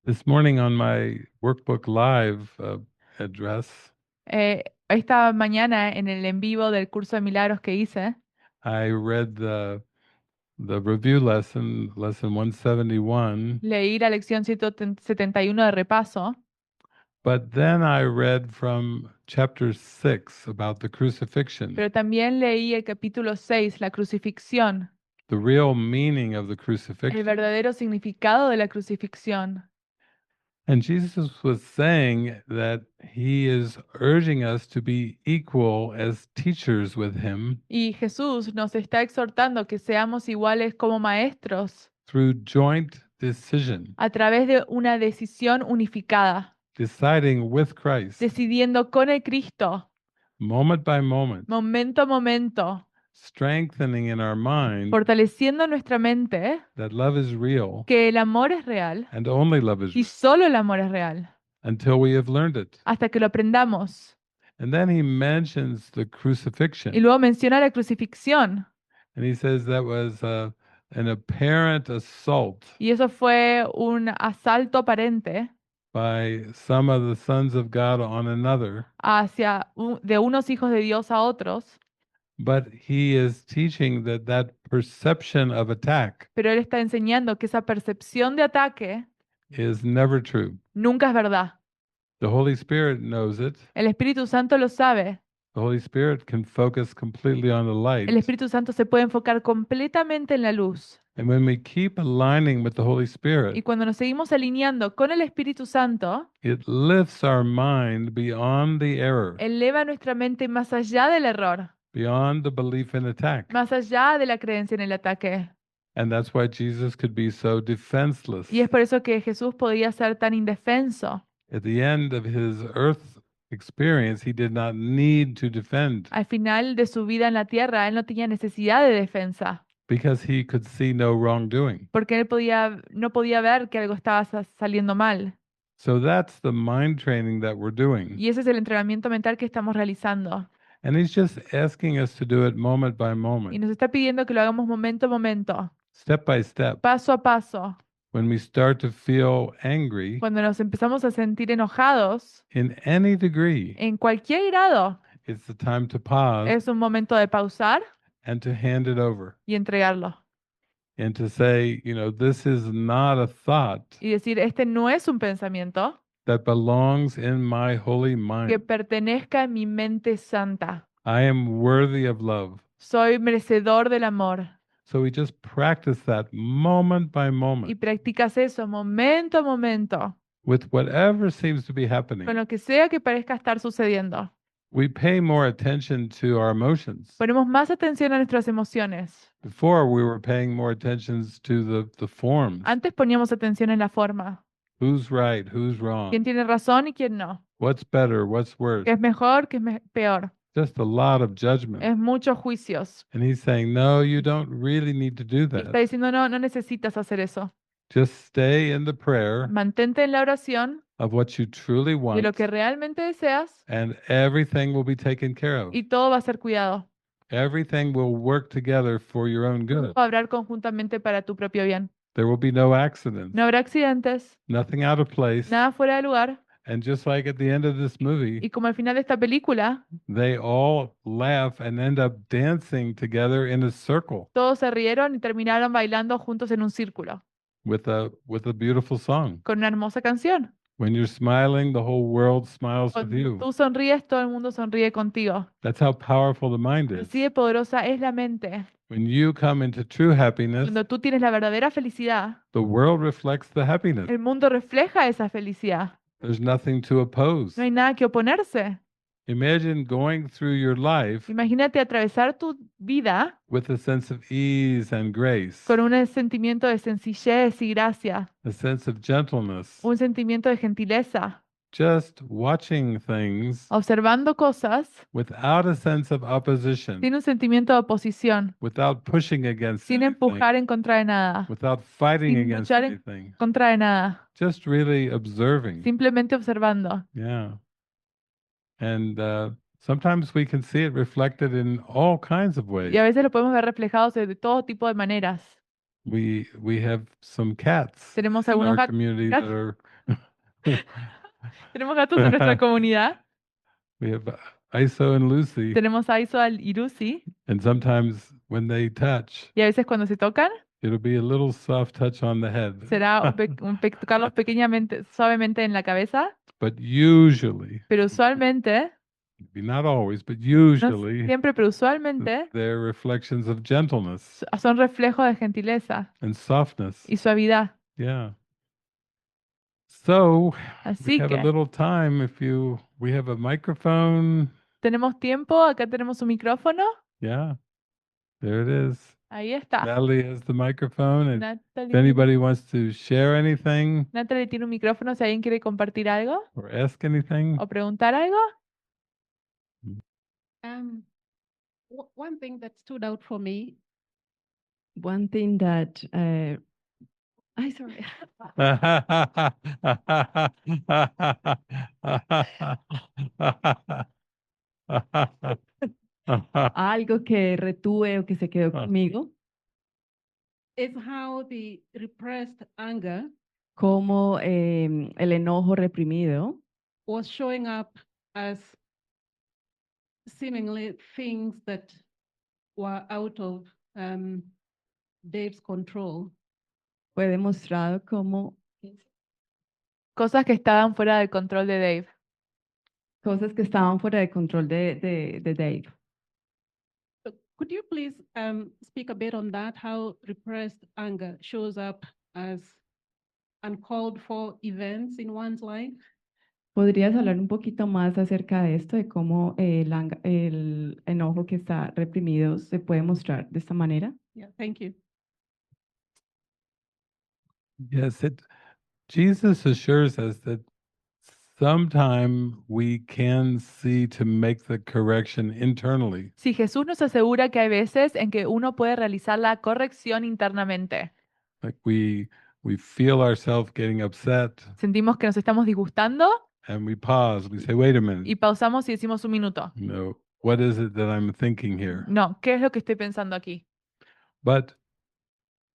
This morning on my Workbook Live address, Esta mañana en el en vivo del curso de milagros que hice, I read the review lesson, lesson 171, leí la lección 171 de repaso, but then I read from chapter 6 about the crucifixion, pero también leí el capítulo 6, la crucifixión, the real meaning of the el crucifixion. verdadero significado de la crucifixión. And Jesus was saying that he is urging us to be equal as teachers with him Y Jesús nos está exhortando que seamos iguales como maestros through joint decision, a través de una decisión unificada, deciding with Christ, decidiendo con el Cristo, moment by moment, momento a momento, strengthening in our mind fortaleciendo nuestra mente that love is real que el amor es real and only love is y real solo el amor es real, until we have learned it. hasta que lo aprendamos. And then he mentions the Y crucifixion, luego menciona la crucifixión, and he says that was an apparent assault y eso fue un asalto aparente by some of the sons of God on another. de unos hijos de Dios a otros, But he is teaching that that perception of attack pero él está enseñando que esa percepción de ataque is never true. nunca es verdad. The Holy Spirit knows it. El Espíritu Santo lo sabe. The Holy Spirit can focus completely on the El light. Espíritu Santo se puede enfocar completamente en la luz. And when we keep aligning with the Holy Y Spirit, cuando nos seguimos alineando con el Espíritu Santo, it lifts our mind beyond the error, eleva nuestra mente más allá del error, beyond the belief in attack. más allá de la creencia en el ataque. And that's why Jesus could be so defenseless. Y es por eso que Jesús podía ser tan indefenso. At the end of his earth experience, he did not need to defend Al final de su vida en la tierra, él no tenía necesidad de defensa, because he could see no wrongdoing. porque él no podía ver que algo estaba saliendo mal. So that's the mind training that we're doing. Y ese es el entrenamiento mental que estamos realizando. And he's just asking us to do it moment by Y moment, nos está pidiendo que lo hagamos momento a momento, step by step. paso a paso. When we start to feel angry Cuando nos empezamos a sentir enojados, in any degree, en cualquier grado, it's the time to pause es un momento de pausar and to hand it over y entregarlo. and to say, this is not a thought Y decir, este no es un pensamiento that belongs in my holy que mind. pertenezca a mi mente santa. I am worthy of love. Soy merecedor del amor. So we just practice that moment by Y moment practicas eso momento a momento, with whatever seems to be con happening. lo que sea que parezca estar sucediendo. We pay more attention to our emotions. Ponemos más atención a nuestras emociones. Before we were paying more attention to the forms. Antes poníamos atención en la forma. Who's right? Who's wrong? ¿Quién tiene razón y quién no? What's better? What's worse? ¿Qué es mejor? ¿Qué es peor? Just a lot of judgment. Es muchos juicios. And he's saying, no, you don't really need to do Y está that. diciendo, no, no necesitas hacer eso. Just stay in the prayer Mantente en la oración of what you truly de want, lo que realmente deseas and everything will be taken care of. y todo va a ser cuidado. Everything will work together for your own good. Va a obrar conjuntamente para tu propio bien. There will be no accidents, No habrá accidentes, nothing out of place. nada fuera de lugar. And just like at the end of this movie, Y como al final de esta película, they all laugh and end up dancing together in a circle todos se rieron y terminaron bailando juntos en un círculo, with a beautiful song. con una hermosa canción. When you're smiling, the whole world smiles with Cuando you. tú sonríes, todo el mundo sonríe contigo. That's how powerful the mind is. Así de poderosa es la mente. When you come into true happiness, Cuando tú tienes la verdadera felicidad, the world reflects the happiness. el mundo refleja esa felicidad. There's nothing to oppose. No hay nada que oponerse. Imagine going through your life Imagínate atravesar tu vida with a sense of ease and grace, con un sentimiento de sencillez y gracia, a sense of gentleness, un sentimiento de gentileza, just watching things observando cosas without a sense of opposition, sin un sentimiento de oposición, without pushing against sin anything, empujar en contra de nada, without fighting sin against luchar en anything, contra de nada, just really observing. simplemente observando. Yeah. And sometimes we can see it reflected in all kinds of ways. Y a veces lo podemos ver reflejados de todo tipo de maneras. We have some cats Tenemos in algunos our gatos, community that are tenemos gatos en nuestra comunidad. we have Iso and Lucy, Tenemos a Iso y Lucy. and sometimes when they touch, Y a veces cuando se tocan, it'll be a little soft touch on the head. será tocarlos pequeñamente, suavemente en la cabeza. But usually, Pero usualmente, maybe not always, but no usually, siempre, pero usualmente they're reflections of gentleness son reflejos de gentileza and softness. y suavidad. Yeah. So we Así have a que little time we have a microphone. tenemos tiempo, acá tenemos un micrófono. Yeah, there it is. Ahí está. Natalie has the microphone, and if Natalie, anybody wants to share anything Natalie tiene un micrófono si alguien quiere compartir algo or ask anything. o preguntar algo. One thing that stood out for me, One thing that I sorry. Algo que retuve o que se quedó conmigo, is how the repressed anger como el enojo reprimido was showing up as seemingly things that were out of Dave's control. fue demostrado como Cosas que estaban fuera del control de Dave. cosas que estaban fuera de control de Dave. So could you please speak a bit on that, how repressed anger shows up as uncalled for events in one's life? ¿Podrías hablar un poquito más acerca de esto, de cómo el enojo que está reprimido se puede mostrar de esta manera? Yeah, thank you. Yes, Jesus assures us that sometime we can see to make the correction internally. Sí, Jesús nos asegura que hay veces en que uno puede realizar la corrección internamente. Like we we feel ourselves getting upset, sentimos que nos estamos disgustando and we pause. We say, wait a y minute, pausamos y decimos un minuto. what is it that I'm thinking here? No, ¿qué es lo que estoy pensando aquí? But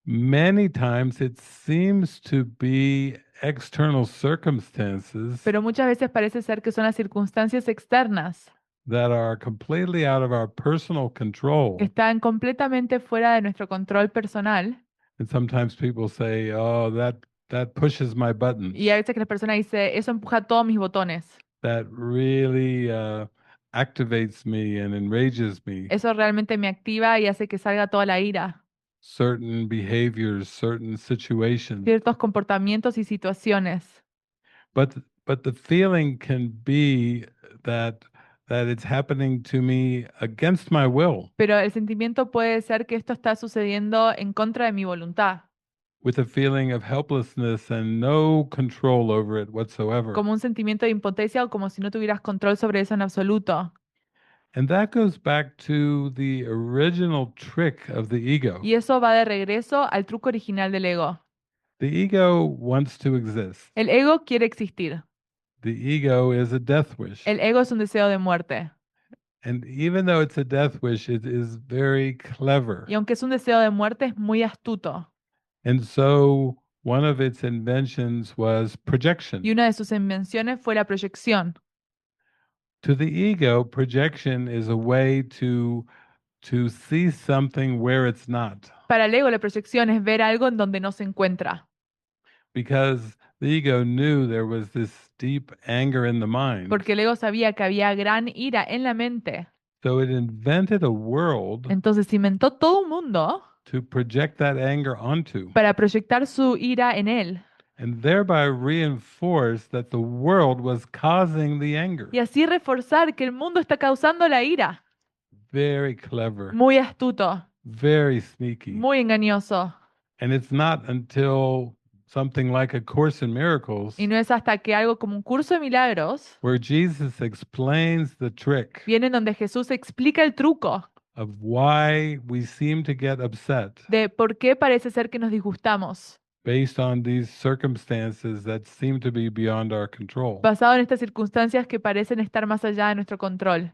many times it seems to be external circumstances Pero muchas veces parece ser que son las circunstancias externas that are completely out of our personal control. que están completamente fuera de nuestro control personal. And sometimes people say, oh, that pushes my buttons. Y a veces que la persona dice, eso empuja todos mis botones. That really activates me and enrages me. Eso realmente me activa y hace que salga toda la ira. Certain behaviors, certain situations. Ciertos comportamientos y situaciones. But the feeling can be that it's happening to me against my will, Pero el sentimiento puede ser que esto está sucediendo en contra de mi voluntad, with a feeling of helplessness and no control over it whatsoever. como un sentimiento de impotencia o como si no tuvieras control sobre eso en absoluto. And that goes back to the original trick of the ego. Y eso va de regreso al truco original del ego. The ego wants to exist. El ego quiere existir. The ego is a death wish. El ego es un deseo de muerte. And even though it's a death wish, it is very clever. Y aunque es un deseo de muerte, es muy astuto. And so one of its inventions was projection. Y una de sus invenciones fue la proyección. To the ego, projection is a way to see something where it's not. Para el ego, la proyección es ver algo en donde no se encuentra. Because the ego knew there was this deep anger in the mind. Porque el ego sabía que había gran ira en la mente. So it invented a world Entonces inventó todo un mundo to project that anger onto, para proyectar su ira en él. and thereby reinforce that the world was causing the anger. Y así reforzar que el mundo está causando la ira. Very clever, Muy astuto, very sneaky. muy engañoso. And it's not until something like A Course in Miracles Y no es hasta que algo como un curso de milagros where Jesus explains the trick viene en donde Jesús explica el truco of why we seem to get upset de por qué parece ser que nos disgustamos, based on these circumstances that seem to be beyond our control. basado en estas circunstancias que parecen estar más allá de nuestro control.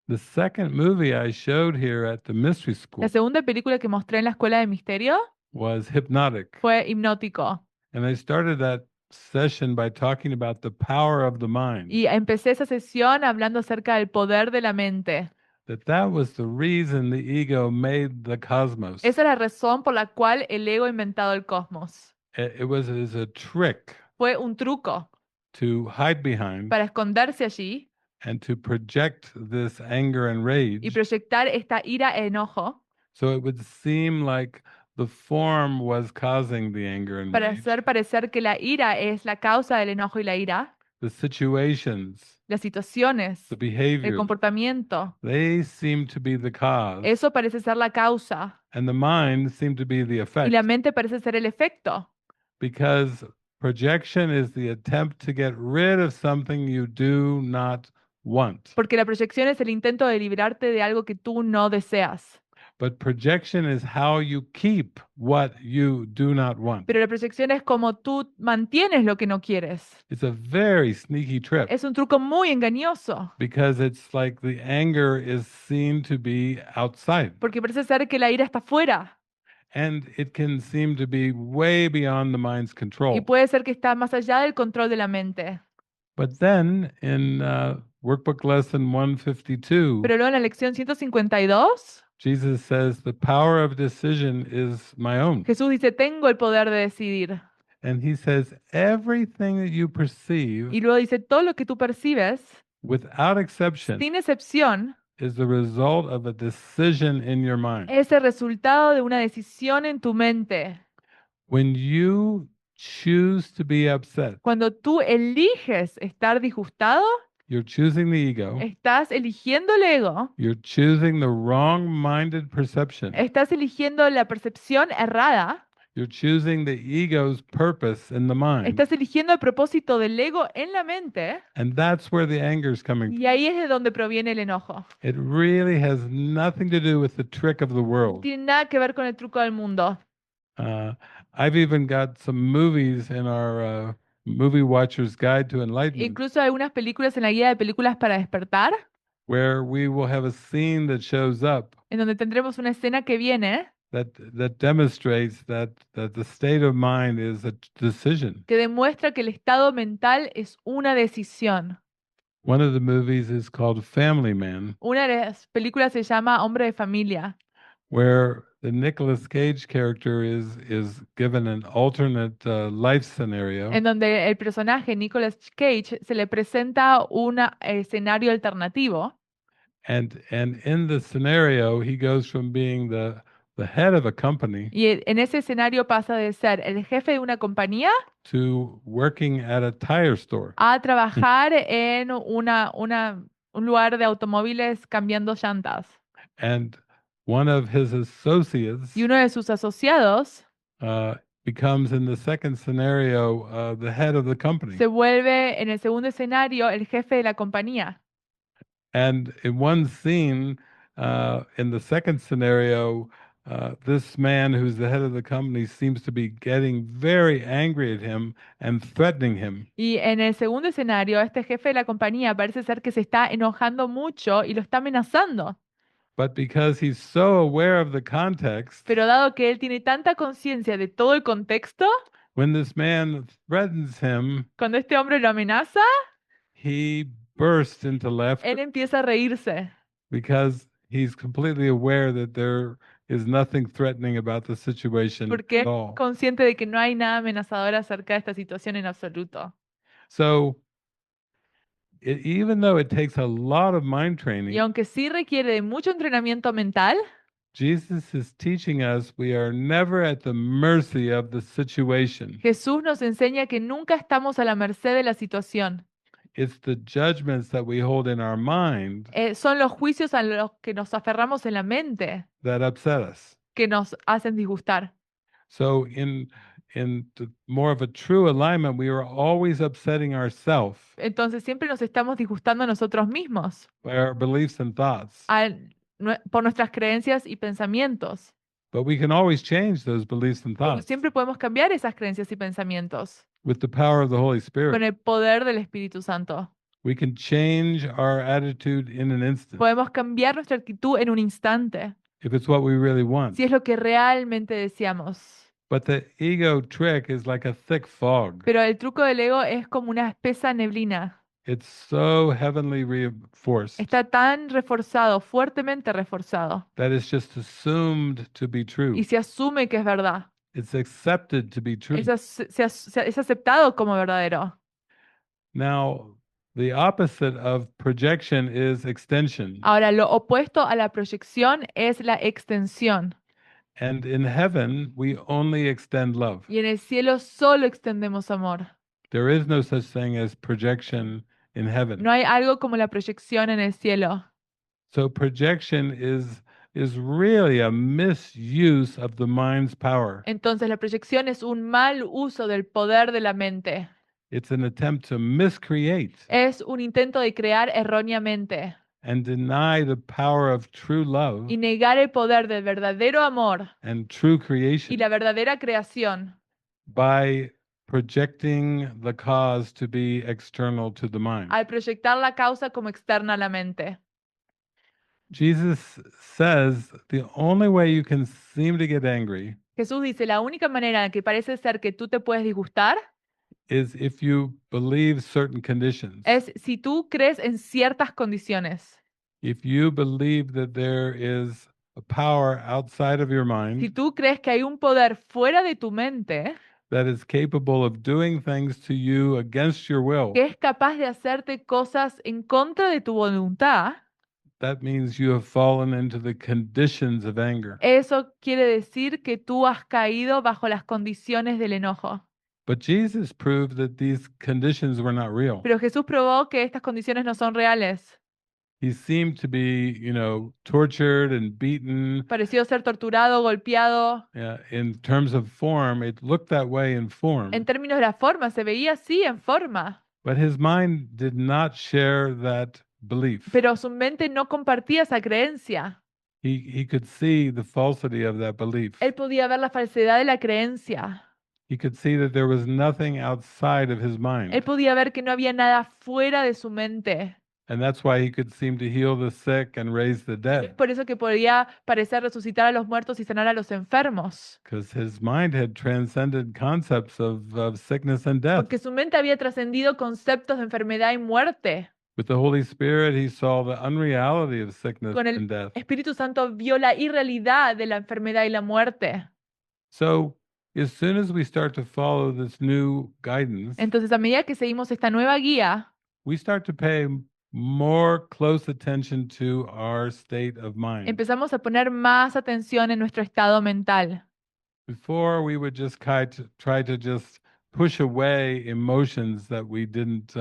The second movie I showed here at the Mystery School La segunda película que mostré en la Escuela de Misterio was Hypnotic. fue Hipnótico. And I started that session by talking about the power of the mind. Y empecé esa sesión hablando acerca del poder de la mente. That was the reason the ego made the cosmos. Esa es la razón por la cual el ego ha inventado el cosmos. It was a trick Fue un truco to hide behind para esconderse allí and to project this anger and y rage, proyectar esta ira e enojo so it would seem like the form was causing the anger and para rage. hacer parecer que la ira es la causa del enojo y la ira. The situations, Las situaciones, the el behavior, comportamiento, they seem to be the cause, eso parece ser la causa and the mind seemed to be the y effect, la mente parece ser el efecto. because projection is the attempt to get rid of something you do not want. Porque la proyección es el intento de librarte de algo que tú no deseas. But projection is how you keep what you do not want. Pero la proyección es como tú mantienes lo que no quieres. It's a very sneaky trip Es un truco muy engañoso. because it's like the anger is seen to be outside, Porque parece ser que la ira está fuera. and it can seem to be way beyond the mind's Y control. puede ser que está más allá del control de la mente. But then in workbook lesson 152, Pero luego en la lección 152, Jesus says, the power of decision is my own. Jesús dice, tengo el poder de decidir. And he says, everything that you perceive, Y luego dice, todo lo que tú percibes, without exception, sin excepción, is the result of a decision in your mind. es el resultado de una decisión en tu mente. When you choose to be upset, Cuando tú eliges estar disgustado, you're choosing the ego, estás eligiendo el ego, you're choosing the wrong-minded perception, estás eligiendo la percepción errada, you're choosing the ego's purpose in the mind, estás eligiendo el propósito del ego en la mente, and that's where the anger is coming from. y ahí es de donde proviene el enojo. It really has nothing to do with the trick of the No world. tiene nada que ver con el truco del mundo. Uh, I've even got some movies in our Movie Watcher's Guide to Enlightenment Incluso algunas películas en la guía de películas para despertar, where we will have a scene that shows up en donde tendremos una escena que viene that demonstrates that the state of mind is a decision. que demuestra que el estado mental es una decisión. One of the movies is called Family Man, Una de las películas se llama Hombre de Familia, where the Nicolas Cage character is given an alternate life scenario, en donde el personaje Nicolas Cage se le presenta un escenario alternativo. and in the scenario he goes from being the head of a company Y en ese escenario pasa de ser el jefe de una compañía to working at a tire store. a trabajar en un lugar de automóviles cambiando llantas. And one of his associates Y uno de sus asociados becomes in the second scenario the head of the company. se vuelve en el segundo escenario el jefe de la compañía. And in one scene, in the second scenario, this man who's the head of the company seems to be getting very angry at him and threatening him. Y en el segundo escenario, este jefe de la compañía parece ser que se está enojando mucho y lo está amenazando. But because he's so aware of the context, Pero dado que él tiene tanta conciencia de todo el contexto, when this man threatens him, cuando este hombre lo amenaza, he bursts into laughter él empieza a reírse, because he's completely aware that there is nothing threatening about the situation porque at es all. consciente de que no hay nada amenazador acerca de esta situación en absoluto. So, even though it takes a lot of mind Y training, aunque sí requiere de mucho entrenamiento mental, Jesus is teaching us we are never at the mercy of the situation. Jesús nos enseña que nunca estamos a la merced de la situación. It's the judgments that we hold in our mind Son los juicios a los que nos aferramos en la mente that upset us. que nos hacen disgustar. So in more of a true alignment, we are always upsetting ourselves Entonces siempre nos estamos disgustando a nosotros mismos by our beliefs and thoughts. por nuestras creencias y pensamientos. But we can always change those beliefs and Pero thoughts siempre podemos cambiar esas creencias y pensamientos with the power of the Holy con Spirit. el poder del Espíritu Santo. We can change our attitude in an instant Podemos cambiar nuestra actitud en un instante, if it's what we really want. si es lo que realmente deseamos. But the ego trick is like a thick fog. Pero el truco del ego es como una espesa neblina. It's so heavenly reinforced Está tan reforzado, fuertemente reforzado, that it's just assumed to be true. y se asume que es verdad. It's accepted to be true. Es aceptado como verdadero. Now, the opposite of projection is extension. Ahora, lo opuesto a la proyección es la extensión. And in heaven, we only extend love. Y en el cielo solo extendemos amor. There is no such thing as projection in heaven. No hay algo como la proyección en el cielo. So projection is really a misuse of the mind's power. Entonces, la proyección es un mal uso del poder de la mente. It's an attempt to miscreate Es un intento de crear erróneamente and deny the power of true love y negar el poder del verdadero amor and true y creation la verdadera creación by projecting the cause to be external to the mind. al proyectar la causa como externa a la mente. Jesus says the only way you can seem to get angry Jesús dice, la única manera en que parece ser que tú te puedes disgustar is if you believe certain conditions. es si tú crees en ciertas condiciones. If you believe that there is a power outside of your Si mind tú crees que hay un poder fuera de tu mente that is capable of doing things to you against your will, que es capaz de hacerte cosas en contra de tu voluntad, that means you have fallen into the conditions of anger. eso quiere decir que tú has caído bajo las condiciones del enojo. But Jesus proved that these conditions were not real. Pero Jesús probó que estas condiciones no son reales. He seemed to be, tortured and beaten. Pareció ser torturado, golpeado. In terms of form, it looked that way in form. En términos de la forma, se veía así en forma. But his mind did not share that belief. Pero su mente no compartía esa creencia. he could see the falsity of that belief. Él podía ver la falsedad de la creencia. He could see that there was nothing outside of his Él mind. podía ver que no había nada fuera de su mente. And that's why he could seem to heal the sick and raise the Es dead, por eso que podía parecer resucitar a los muertos y sanar a los enfermos. because his mind had transcended concepts of sickness and death. Porque su mente había trascendido conceptos de enfermedad y muerte. With the Holy Spirit, he saw the unreality of sickness Con el and death. Espíritu Santo vio la irrealidad de la enfermedad y la muerte. So, as soon as we start to follow this new guidance, Entonces, a medida que seguimos esta nueva guía, we start to pay more close attention to our state of mind. empezamos a poner más atención en nuestro estado mental. Before, we would just try to just push away emotions that we didn't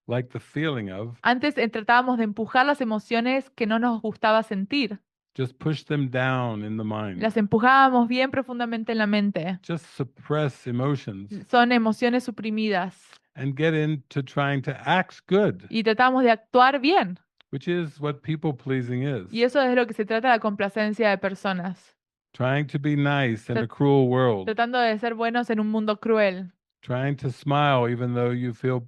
like the feeling of, Antes tratábamos de empujar las emociones que no nos gustaba sentir. just push them down in the mind, Las empujábamos bien profundamente en la mente. just suppress emotions Son emociones suprimidas. and get into trying to act good, Y tratamos de actuar bien. which is what people pleasing is. Y eso es de lo que se trata la complacencia de personas. Trying to be nice in a Trat- cruel world, Tratando de ser buenos en un mundo cruel. trying to smile even though you feel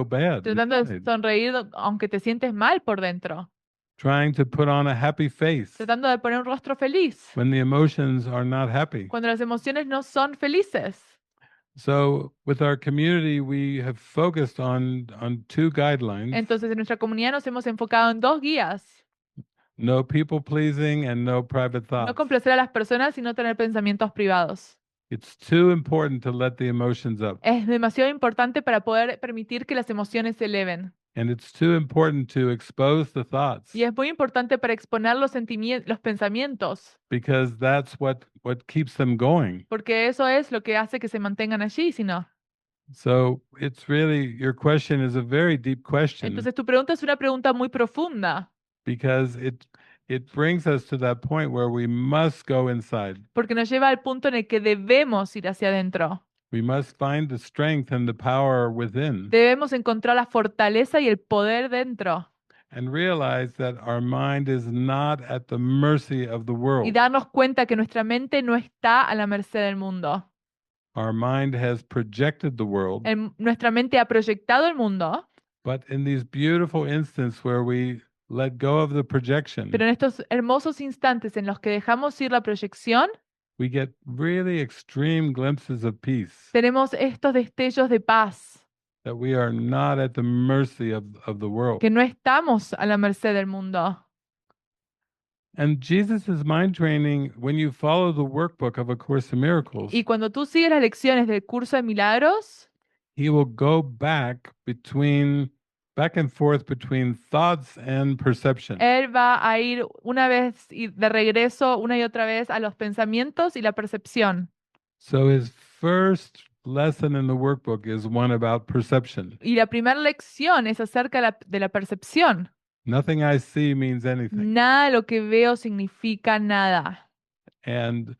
bad, Tratando de inside. sonreír aunque te sientes mal por dentro. Trying to put on a happy face Tratando de poner un rostro feliz. when the emotions are not happy. Cuando las emociones no son felices. So with our community, we have focused on two guidelines: Entonces, en nuestra comunidad nos hemos enfocado en dos guías. no people pleasing and no private No thoughts. complacer a las personas y no tener pensamientos privados. It's too important to let the emotions up, Es demasiado importante para poder permitir que las emociones se eleven. and it's too important to expose the thoughts, Y es muy importante para exponer los los pensamientos, because that's what keeps them going. porque eso es lo que hace que se mantengan allí, si no. So it's really, your question is a very deep question, Entonces, tu pregunta es una pregunta muy profunda, because it brings us to that point where we must go inside. porque nos lleva al punto en el que debemos ir hacia adentro. We must find the strength and the power within, Debemos encontrar la fortaleza y el poder dentro and realize that our mind is not at the mercy of the y world. darnos cuenta que nuestra mente no está a la merced del mundo. Our mind has projected the world, Nuestra mente ha proyectado el mundo, but in these beautiful instances where we let go of the projection, pero en estos hermosos instantes en los que dejamos ir la proyección, we get really extreme glimpses of peace, tenemos estos destellos de paz, that we are not at the mercy of the world. que no estamos a la merced del mundo. And Jesus' mind training, when you follow the workbook of A Course in Miracles, Y cuando tú sigues las lecciones del curso de milagros, he will go back and forth between thoughts and perception. él va a ir una vez y de regreso una y otra vez a los pensamientos y la percepción. So his first lesson in the workbook is one about perception. Y la primera lección es acerca de la percepción. Nothing I see means anything. Nada de lo que veo significa nada. And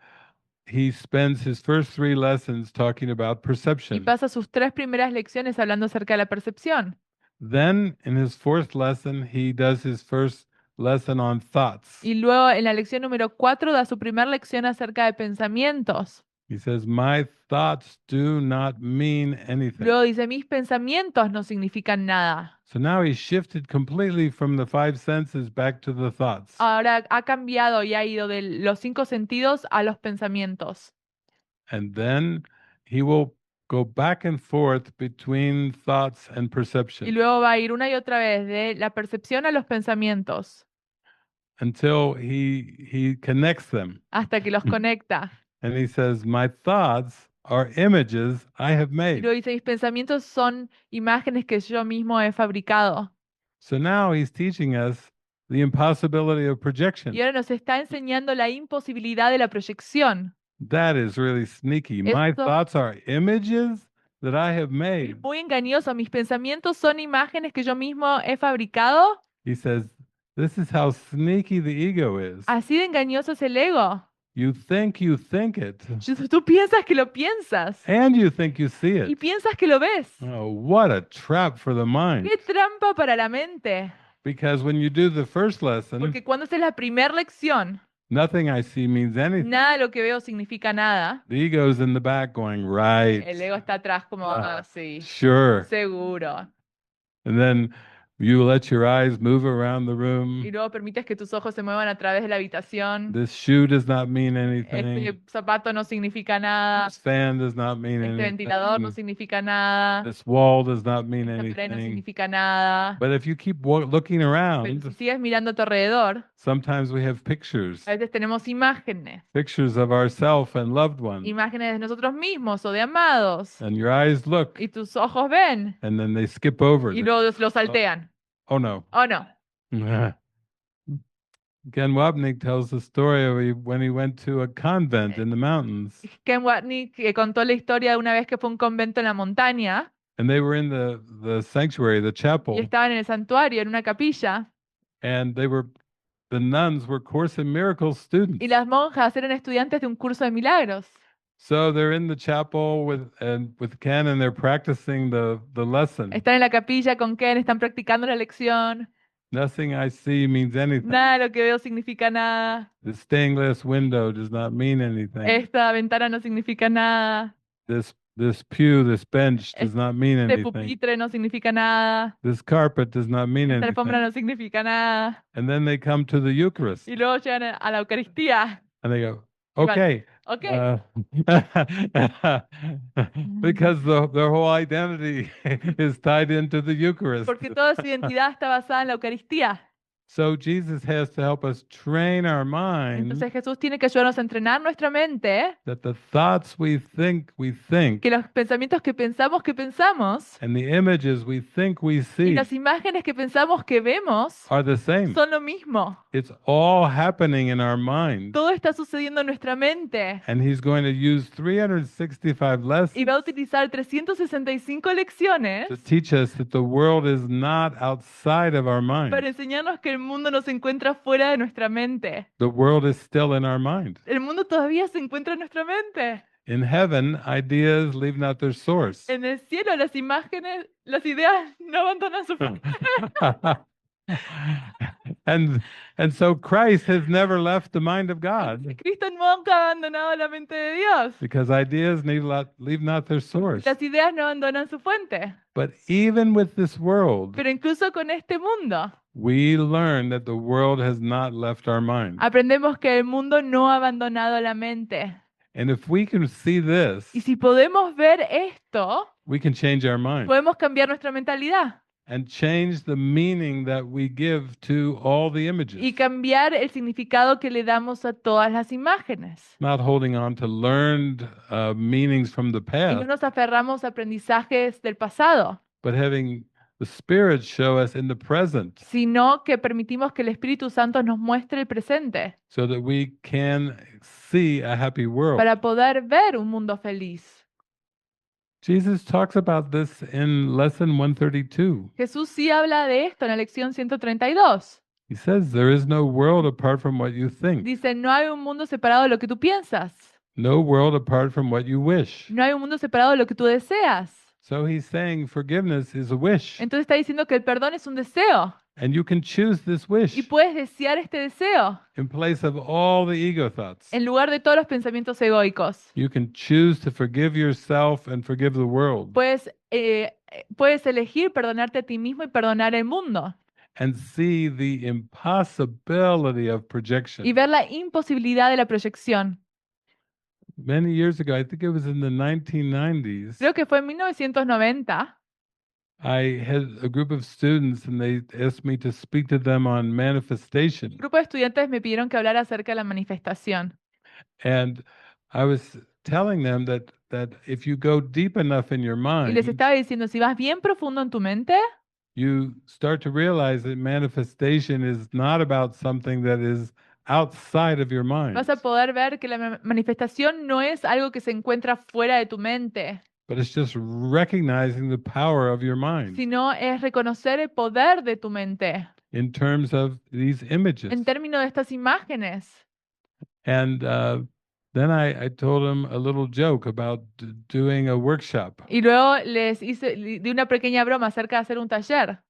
he spends his first 3 lessons talking about Y perception. pasa sus 3 primeras lecciones hablando acerca de la percepción. Then in his 4th lesson, he does his first lesson on thoughts. Y luego en la lección número 4 da su primera lección acerca de pensamientos. He says, my thoughts do not mean anything. Luego dice, mis pensamientos no significan nada. So now he shifted completely from the 5 senses back to the thoughts. Ahora ha cambiado y ha ido de los 5 sentidos a los pensamientos. And then he will go back and forth between thoughts and Y perception luego va a ir una y otra vez de la percepción a los pensamientos until he connects them. hasta que los conecta. And he says, my thoughts are images I have Y made. luego dice, mis pensamientos son imágenes que yo mismo he fabricado. So now he's teaching us the impossibility of projection. Y ahora nos está enseñando la imposibilidad de la proyección. That is really sneaky. My Esto- thoughts are images that I have made. Muy engañoso, mis pensamientos son imágenes que yo mismo he fabricado. He says, this is how sneaky the ego is. Así de engañoso es el ego. You think it, Tú piensas que lo piensas and you think you see y it. piensas que lo ves. Oh, what a trap for the mind. ¡Qué trampa para la mente! Because when you do the first lesson, Porque cuando haces la primera lección, nothing I see means anything. nada de lo que veo significa nada. The ego's in the back going, right, El ego está atrás como, Ah. sí, sure. seguro. And then you let your eyes move around the Y room. luego permites que tus ojos se muevan a través de la habitación. This shoe does not mean anything. Este zapato no significa nada. This fan does not mean Este ventilador no anything. significa nada. This wall does not mean Esta pared no anything. significa nada. But if you keep looking Pero si around, sigues mirando a tu alrededor, sometimes we have pictures, a veces tenemos imágenes. pictures of ourselves and loved ones. Imágenes de nosotros mismos o de amados. And your eyes look, Y tus ojos ven. and then they skip over. Y it. luego lo saltean. Oh no. ¿O no? Ken Wapnick tells the story of when he went to a convent in the mountains, Ken Watney que contó la historia de una vez que fue a un convento en la montaña and they were in the sanctuary, the y chapel, estaban en el santuario, en una capilla, and the nuns were Course in Miracles students. y las monjas eran estudiantes de un curso de milagros. So they're in the chapel with Ken, and they're practicing the lesson. Están en la capilla con Ken, están practicando la lección. Nothing I see means anything. Nada de lo que veo significa nada. The stained glass window does not mean anything. Esta ventana no significa nada. This pew, this bench does not mean Este anything. pupitre no significa nada. This carpet does not mean Esta alfombra anything. no significa nada. And then they come to the Eucharist, Y luego llegan a la Eucaristía. and they go, Y van, okay. Ok, Because their whole identity is tied into the Eucharist. porque toda su identidad está basada en la Eucaristía. So Jesus has to help us train our mind Entonces Jesús tiene que ayudarnos a entrenar nuestra mente, that the thoughts we think, que los pensamientos que pensamos, and the images we think we y see las imágenes que pensamos que vemos are the same. son lo mismo. It's all happening in our mind. Todo está sucediendo en nuestra mente. And he's going to use 365 Y lessons va a utilizar 365 lecciones to teach us that the world is not outside of our mind. para enseñarnos que el mundo no se encuentra fuera de nuestra mente. The world is still in our mind. El mundo todavía se encuentra en nuestra mente. In heaven, ideas leave not their source. En el cielo las imágenes, las ideas no abandonan su fuente. and so Christ has never left the mind of God Cristo nunca ha abandonado la mente de Dios. because ideas leave not their source. Las ideas no abandonan su fuente. But even with this world, Pero incluso con este mundo, we learn that the world has not left our mind. aprendemos que el mundo no ha abandonado la mente. And if we can see this, Y si podemos ver esto, we can change our mind podemos cambiar nuestra mentalidad and change the meaning that we give to all the images. y cambiar el significado que le damos a todas las imágenes. Not holding on to learned meanings from the Y no past, nos aferramos a aprendizajes del pasado, but having the Spirit show us in the present sino que permitimos que el Espíritu Santo nos muestre el presente so that we can see a happy world. para poder ver un mundo feliz. Jesus talks about this in lesson 132. Jesús sí habla de esto en la lección 132. He says, there is no world apart from what you think, Dice, no hay un mundo separado de lo que tú piensas. no world apart from what you wish. No hay un mundo separado de lo que tú deseas. So he's saying forgiveness is a wish, Entonces está diciendo que el perdón es un deseo and you can choose this wish y puedes desear este deseo in place of all the ego thoughts. en lugar de todos los pensamientos egoicos. You can choose to forgive yourself and forgive the world Puedes elegir perdonarte a ti mismo y perdonar el mundo and see the impossibility of projection. y ver la imposibilidad de la proyección. Many years ago, I think it was in the 1990s, Creo que fue en 1990. I had a group of students and they asked me to speak to them on manifestation. Un grupo de estudiantes me pidieron que hablara acerca de la manifestación. And I was telling them that if you go deep enough in your Y les mind, estaba diciendo, si vas bien profundo en tu mente, you start to realize that manifestation is not about something that is outside of your mind, vas a poder ver que la manifestación no es algo que se encuentra fuera de tu mente, but it's just recognizing the power of your mind sino es reconocer el poder de tu mente in terms of these images. en términos de estas imágenes. And then I told them a little joke about doing a workshop. Y luego di una pequeña broma acerca de hacer un taller.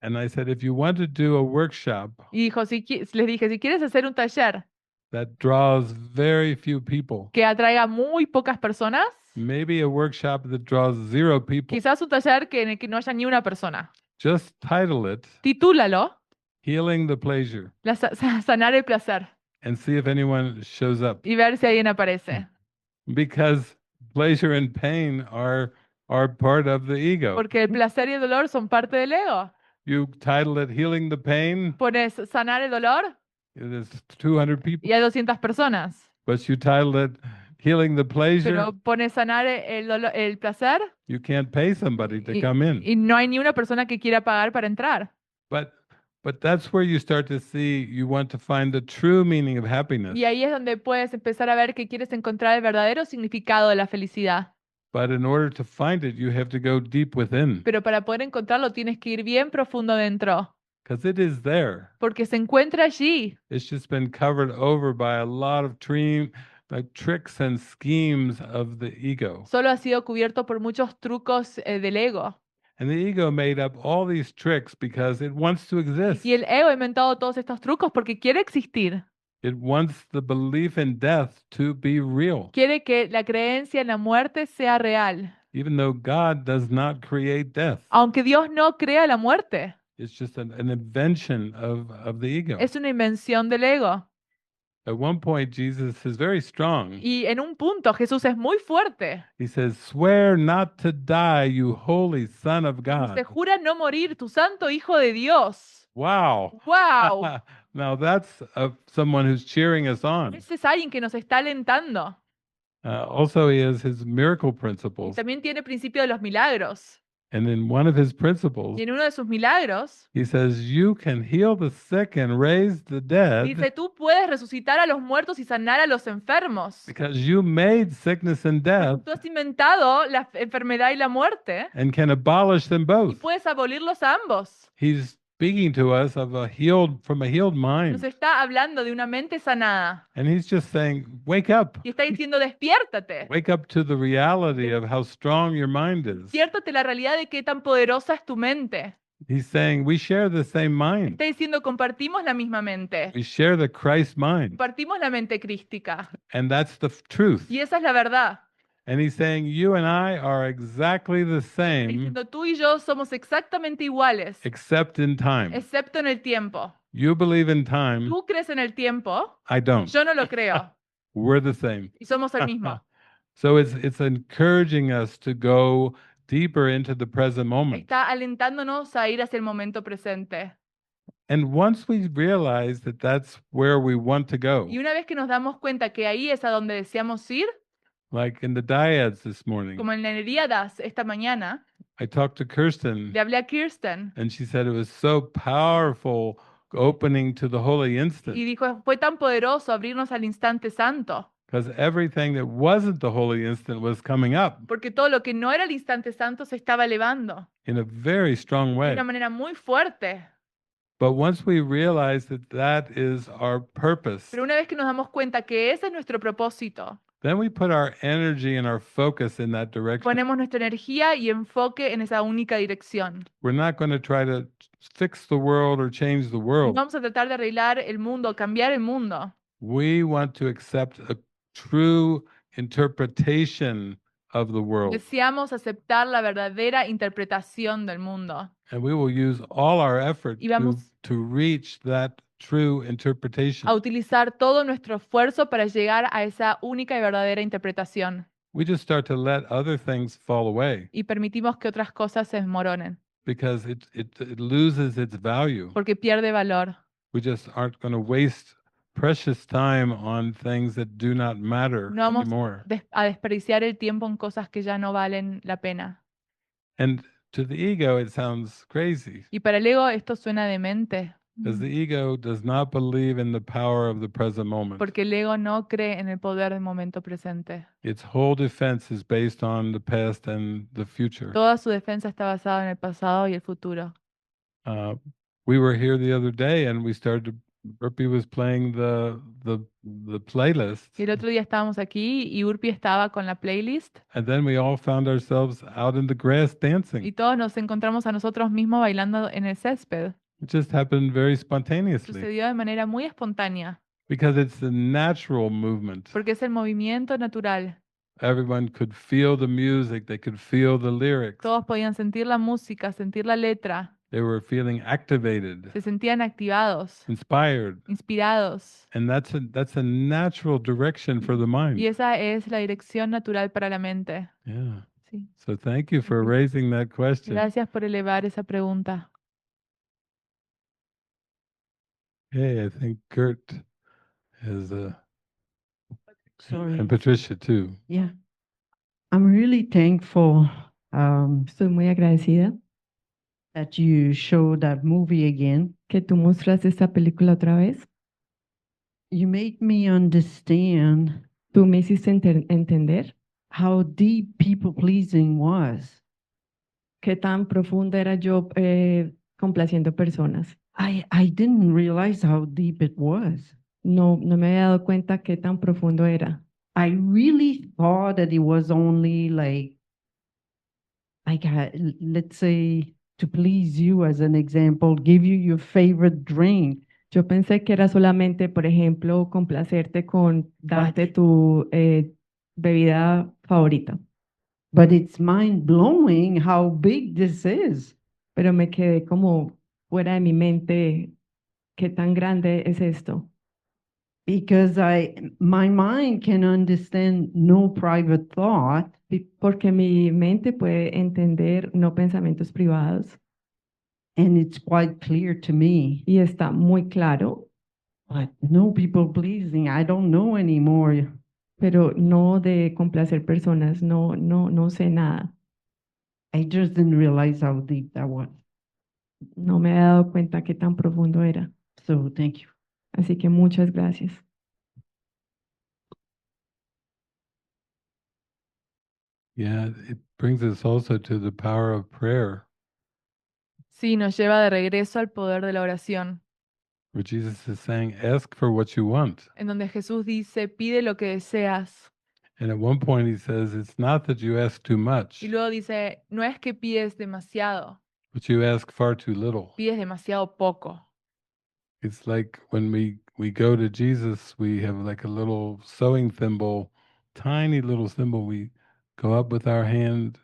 And I said, if you want to do a workshop Y dijo, les dije, si quieres hacer un taller that draws very few people, que atraiga muy pocas personas, maybe a workshop that draws 0 people, quizás un taller en el que no haya ni una persona. just title it Titúlalo, Healing the Pleasure sanar el placer, and see if anyone shows up. y ver si alguien aparece. Because pleasure and pain are part of the ego. Porque el placer y el dolor son parte del ego. You title it Healing the Pain, Pones sanar el dolor there's 200 people. y hay 200 personas. But you title it Healing the Pleasure, Pero pones sanar el placer you can't pay somebody to y, come in. y no hay ni una persona que quiera pagar para entrar. But that's where you start to see you want to find the true meaning of happiness. Y ahí es donde puedes empezar a ver que quieres encontrar el verdadero significado de la felicidad. But in order to find it, you have to go deep within Pero para poder encontrarlo tienes que ir bien profundo dentro, because it is there. porque se encuentra allí. It's just been covered over by a lot of tricks and schemes of the ego. Solo ha sido cubierto por muchos trucos del ego. And the ego made up all these tricks because it wants to exist. Y el ego ha inventado todos estos trucos porque quiere existir. It wants the belief in death to be real, Quiere que la creencia en la muerte sea real. even though God does not create death. Aunque Dios no crea la muerte, It's just an invention of the ego. es una invención del ego. At one point, Jesus is very strong. Y en un punto Jesús es muy fuerte. He says, "Swear not to die, you holy Son of God." Se jura no morir, tu santo Hijo de Dios. Wow. ¡Wow! Now that's someone who's cheering us on. Ese es alguien que nos está alentando. Also, he has his miracle Y principles. también tiene principio de los milagros. And in one of his principles, Y en uno de sus milagros he says, "You can heal the sick and raise the dead dice, tú puedes resucitar a los muertos y sanar a los enfermos. because you made sickness and death Tú has inventado la enfermedad y la muerte and can abolish them y both." puedes abolirlos a ambos. He's speaking to us of from a healed Nos mind. está hablando de una mente sanada And he's just saying, wake up. y está diciendo, despiértate. Wake up to the reality of how strong your mind is. Despiértate la realidad de qué tan poderosa es tu mente. He's saying we share the same mind. Está diciendo, compartimos la misma mente. We share the Christ mind. Compartimos la mente crística. And that's the truth. Y esa es la verdad. And he's saying you and I are exactly the Está same, diciendo, tú y yo somos exactamente iguales, except in time. excepto en el tiempo. You believe in time. Tú crees en el tiempo, I don't. yo no lo creo. We're the same. Y somos el mismo. So it's encouraging us to go deeper into the present moment. Está alentándonos a ir hacia el momento presente. And once we realize that that's where we want to go, Y una vez que nos damos cuenta que ahí es a donde deseamos ir, like in the dyads this morning, como en la Nereidas esta mañana, I talked to Kirsten le hablé a Kirsten and she said it was so powerful opening to the holy y instant dijo, fue tan poderoso abrirnos al instante santo, because everything that wasn't the holy instant was coming up porque todo lo que no era el instante santo se estaba elevando in a very strong de way. una manera muy fuerte. But once we realize that that is our purpose, Pero una vez que nos damos cuenta que ese es nuestro propósito, then we put our energy and our focus in that direction. ponemos nuestra energía y enfoque en esa única dirección. We're not going to try to fix the world or change the No world. vamos a tratar de arreglar el mundo, cambiar el mundo. We want to accept a true interpretation of the world. Deseamos aceptar la verdadera interpretación del mundo. And we will use all our effort Y vamos to reach that true interpretation. a utilizar todo nuestro esfuerzo para llegar a esa única y verdadera interpretación. We just start to let other things fall away Y permitimos que otras cosas se desmoronen, because it loses its value. porque pierde valor. We just aren't going to waste precious time on things that do not matter No vamos anymore. a desperdiciar el tiempo en cosas que ya no valen la pena. And to the ego, it sounds crazy Y para el ego esto suena demente, because the ego does not believe in the power of the present moment. porque el ego no cree en el poder del momento presente. Its whole defense is based on the past and the future. Toda su defensa está basada en el pasado y el futuro. We were here the other day and we started to Rupi was playing the playlist, Y el otro día estábamos aquí y Urpi estaba con la playlist and then we all found ourselves out in the grass y dancing. todos nos encontramos a nosotros mismos bailando en el césped. It just happened very spontaneously Sucedió de manera muy espontánea, because it's a natural movement. porque es el movimiento natural. Everyone could feel the music, they could feel the lyrics, Todos podían sentir la música, sentir la letra, they were feeling activated, se sentían activados, inspired, inspirados. and that's a natural direction for the Y mind. esa es la dirección natural para la mente. Yeah. Sí. So thank you for Ujú. raising that question. Gracias por elevar esa pregunta. Hey, I think Kurt has Sorry. and Patricia too. Yeah. I'm really thankful Estoy muy agradecida that you showed that movie again. que tú mostraste esta película otra vez. You made me understand Tú me hiciste entender how deep people pleasing was. qué tan profunda era yo complaciendo personas. I didn't realize how deep it was. No me había dado cuenta qué tan profundo era. I really thought that it was only let's say, to please you as an example, give you your favorite drink. Yo pensé que era solamente, por ejemplo, complacerte con darte tu bebida favorita, But it's mind blowing how big this is. pero me quedé como fuera de mi mente qué tan grande es esto. Because my mind can understand no private thought, Porque mi mente puede entender no pensamientos privados and it's quite clear to me. y está muy claro, But no people pleasing, I don't know anymore. pero no de complacer personas, no sé nada. I just didn't realize how deep that was. No me he dado cuenta qué tan profundo era. So thank you. Así que muchas gracias. Yeah, it brings us also to the power of prayer, Sí, nos lleva de regreso al poder de la oración, where Jesus is saying, ask for what you want. en donde Jesús dice, pide lo que deseas. And at one point he says, it's not that you ask too much, Y luego dice, no es que pides demasiado, but you ask far too little. pides demasiado poco. It's like when we go to Jesus, we have like a little sewing thimble, tiny little thimble. We go up with our hand,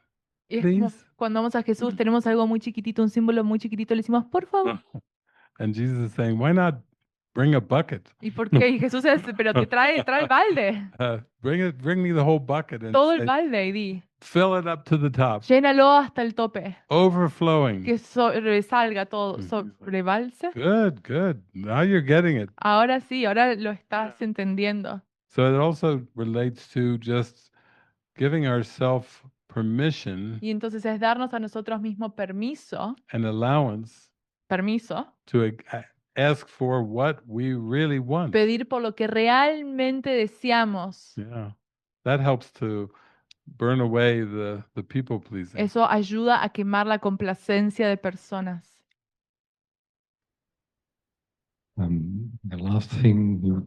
Y es como please. cuando vamos a Jesús, tenemos algo muy chiquitito, un símbolo muy chiquitito, le decimos, por favor. And Jesus is saying, why not bring a bucket? ¿Y por qué? Y Jesús es, pero te trae el balde, Bring me the whole bucket and todo el say, balde, y di, fill it up to the top, llénalo hasta el tope, overflowing. que sobresalga todo, Mm. sobrebalse. Good, good. Now you're getting it. Ahora sí, ahora lo estás entendiendo. So it also relates to just giving ourselves permission Y entonces es darnos a nosotros mismos permiso and allowance to ask for what we really want. pedir por lo que realmente deseamos. Yeah. That helps to burn away the people pleasing. Eso ayuda a quemar la complacencia de personas. The last thing you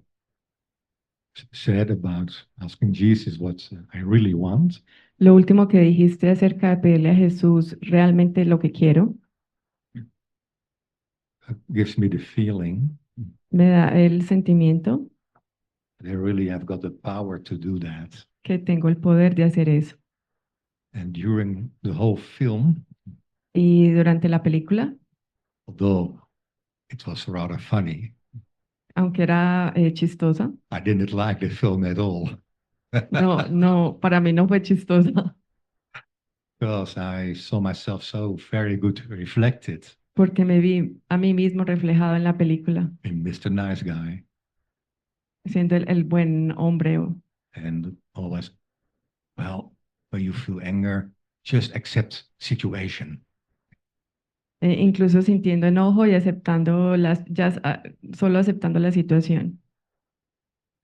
said about asking Jesus what I really want, Lo último que dijiste acerca de pedirle a Jesús realmente lo que quiero, gives me the feeling me da el sentimiento that I really have got the power to do that. que tengo el poder de hacer eso. And during the whole film, Y durante la película, although it was rather funny, aunque era chistosa, I didn't like the film at all. no, para mí no fue chistosa, Because I saw myself so very good reflected porque me vi a mí mismo reflejado en la película, in Mr. Nice Guy, siendo el buen hombre. and always, well, when you feel anger, just accept situation. Incluso sintiendo enojo y aceptando solo aceptando la situación.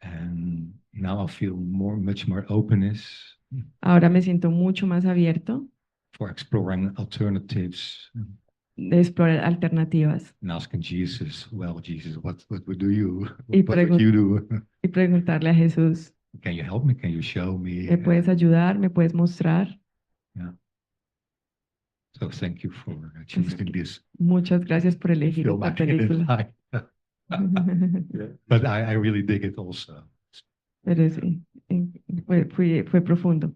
And now I feel much more openness Ahora me siento mucho más abierto for exploring alternatives. explorar alternativas and asking Jesus, well, Jesus, what do you, Y what would you do? y preguntarle a Jesús, Can you help me? Can you show me? ¿me puedes ayudar? ¿Me puedes mostrar? Yeah. So thank you for choosing this Muchas gracias por elegir film. esta I didn't película. like. But I really dig it also. Pero sí, fue profundo.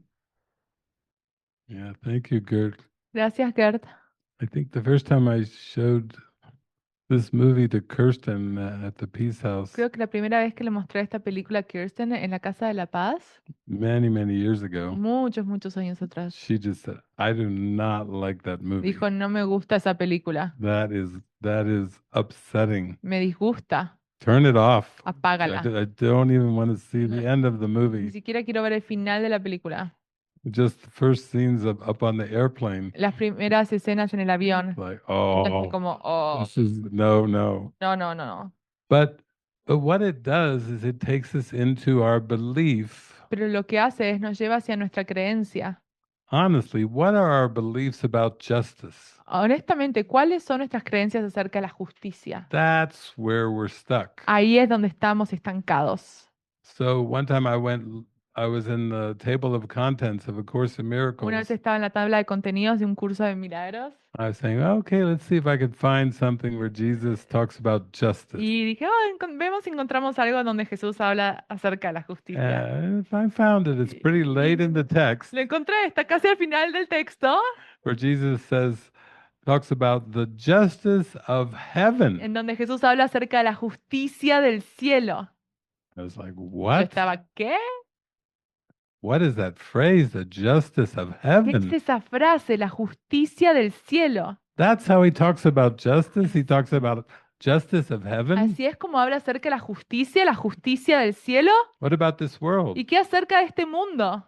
Yeah, thank you, Gert. Gracias, Gert. I think the first time I showed this movie to Kirsten at the Peace House Creo que la primera vez que le mostré esta película a Kirsten en la Casa de la Paz, many years ago, muchos años atrás, she just said, "I do not like that movie. dijo, no me gusta esa película, That is upsetting. me disgusta, Turn it off. I apágala. I don't even want to see the end of the Ni movie. siquiera quiero ver el final de la película. Just the first scenes up on the airplane. Las primeras escenas en el avión, Like, así oh, como, oh, this is no. no. But what it does is it takes us into our belief. Pero lo que hace es nos lleva hacia nuestra creencia. Honestly, what are our beliefs about justice? Honestamente, ¿cuáles son nuestras creencias acerca de la justicia? That's where we're stuck. Ahí es donde estamos estancados. So one time I was in the table of contents of A Course in Una vez Miracles. estaba en la tabla de contenidos de un curso de milagros I was saying, okay, let's see if I could find something where Jesus talks about justice. y dije, vemos si encontramos algo donde Jesús habla acerca de la justicia. And if I found it, it's pretty late in the text Lo encontré, está casi al final del texto, where Jesus talks about the justice of heaven. en donde Jesús habla acerca de la justicia del cielo. I was like, Yo what? estaba, ¿qué? What is that phrase, the justice of ¿Qué es heaven? esa frase, la justicia del cielo? That's how he talks about justice. He talks about justice of heaven. Así es como habla acerca de la justicia del cielo. What about this world? ¿Y qué acerca de este mundo?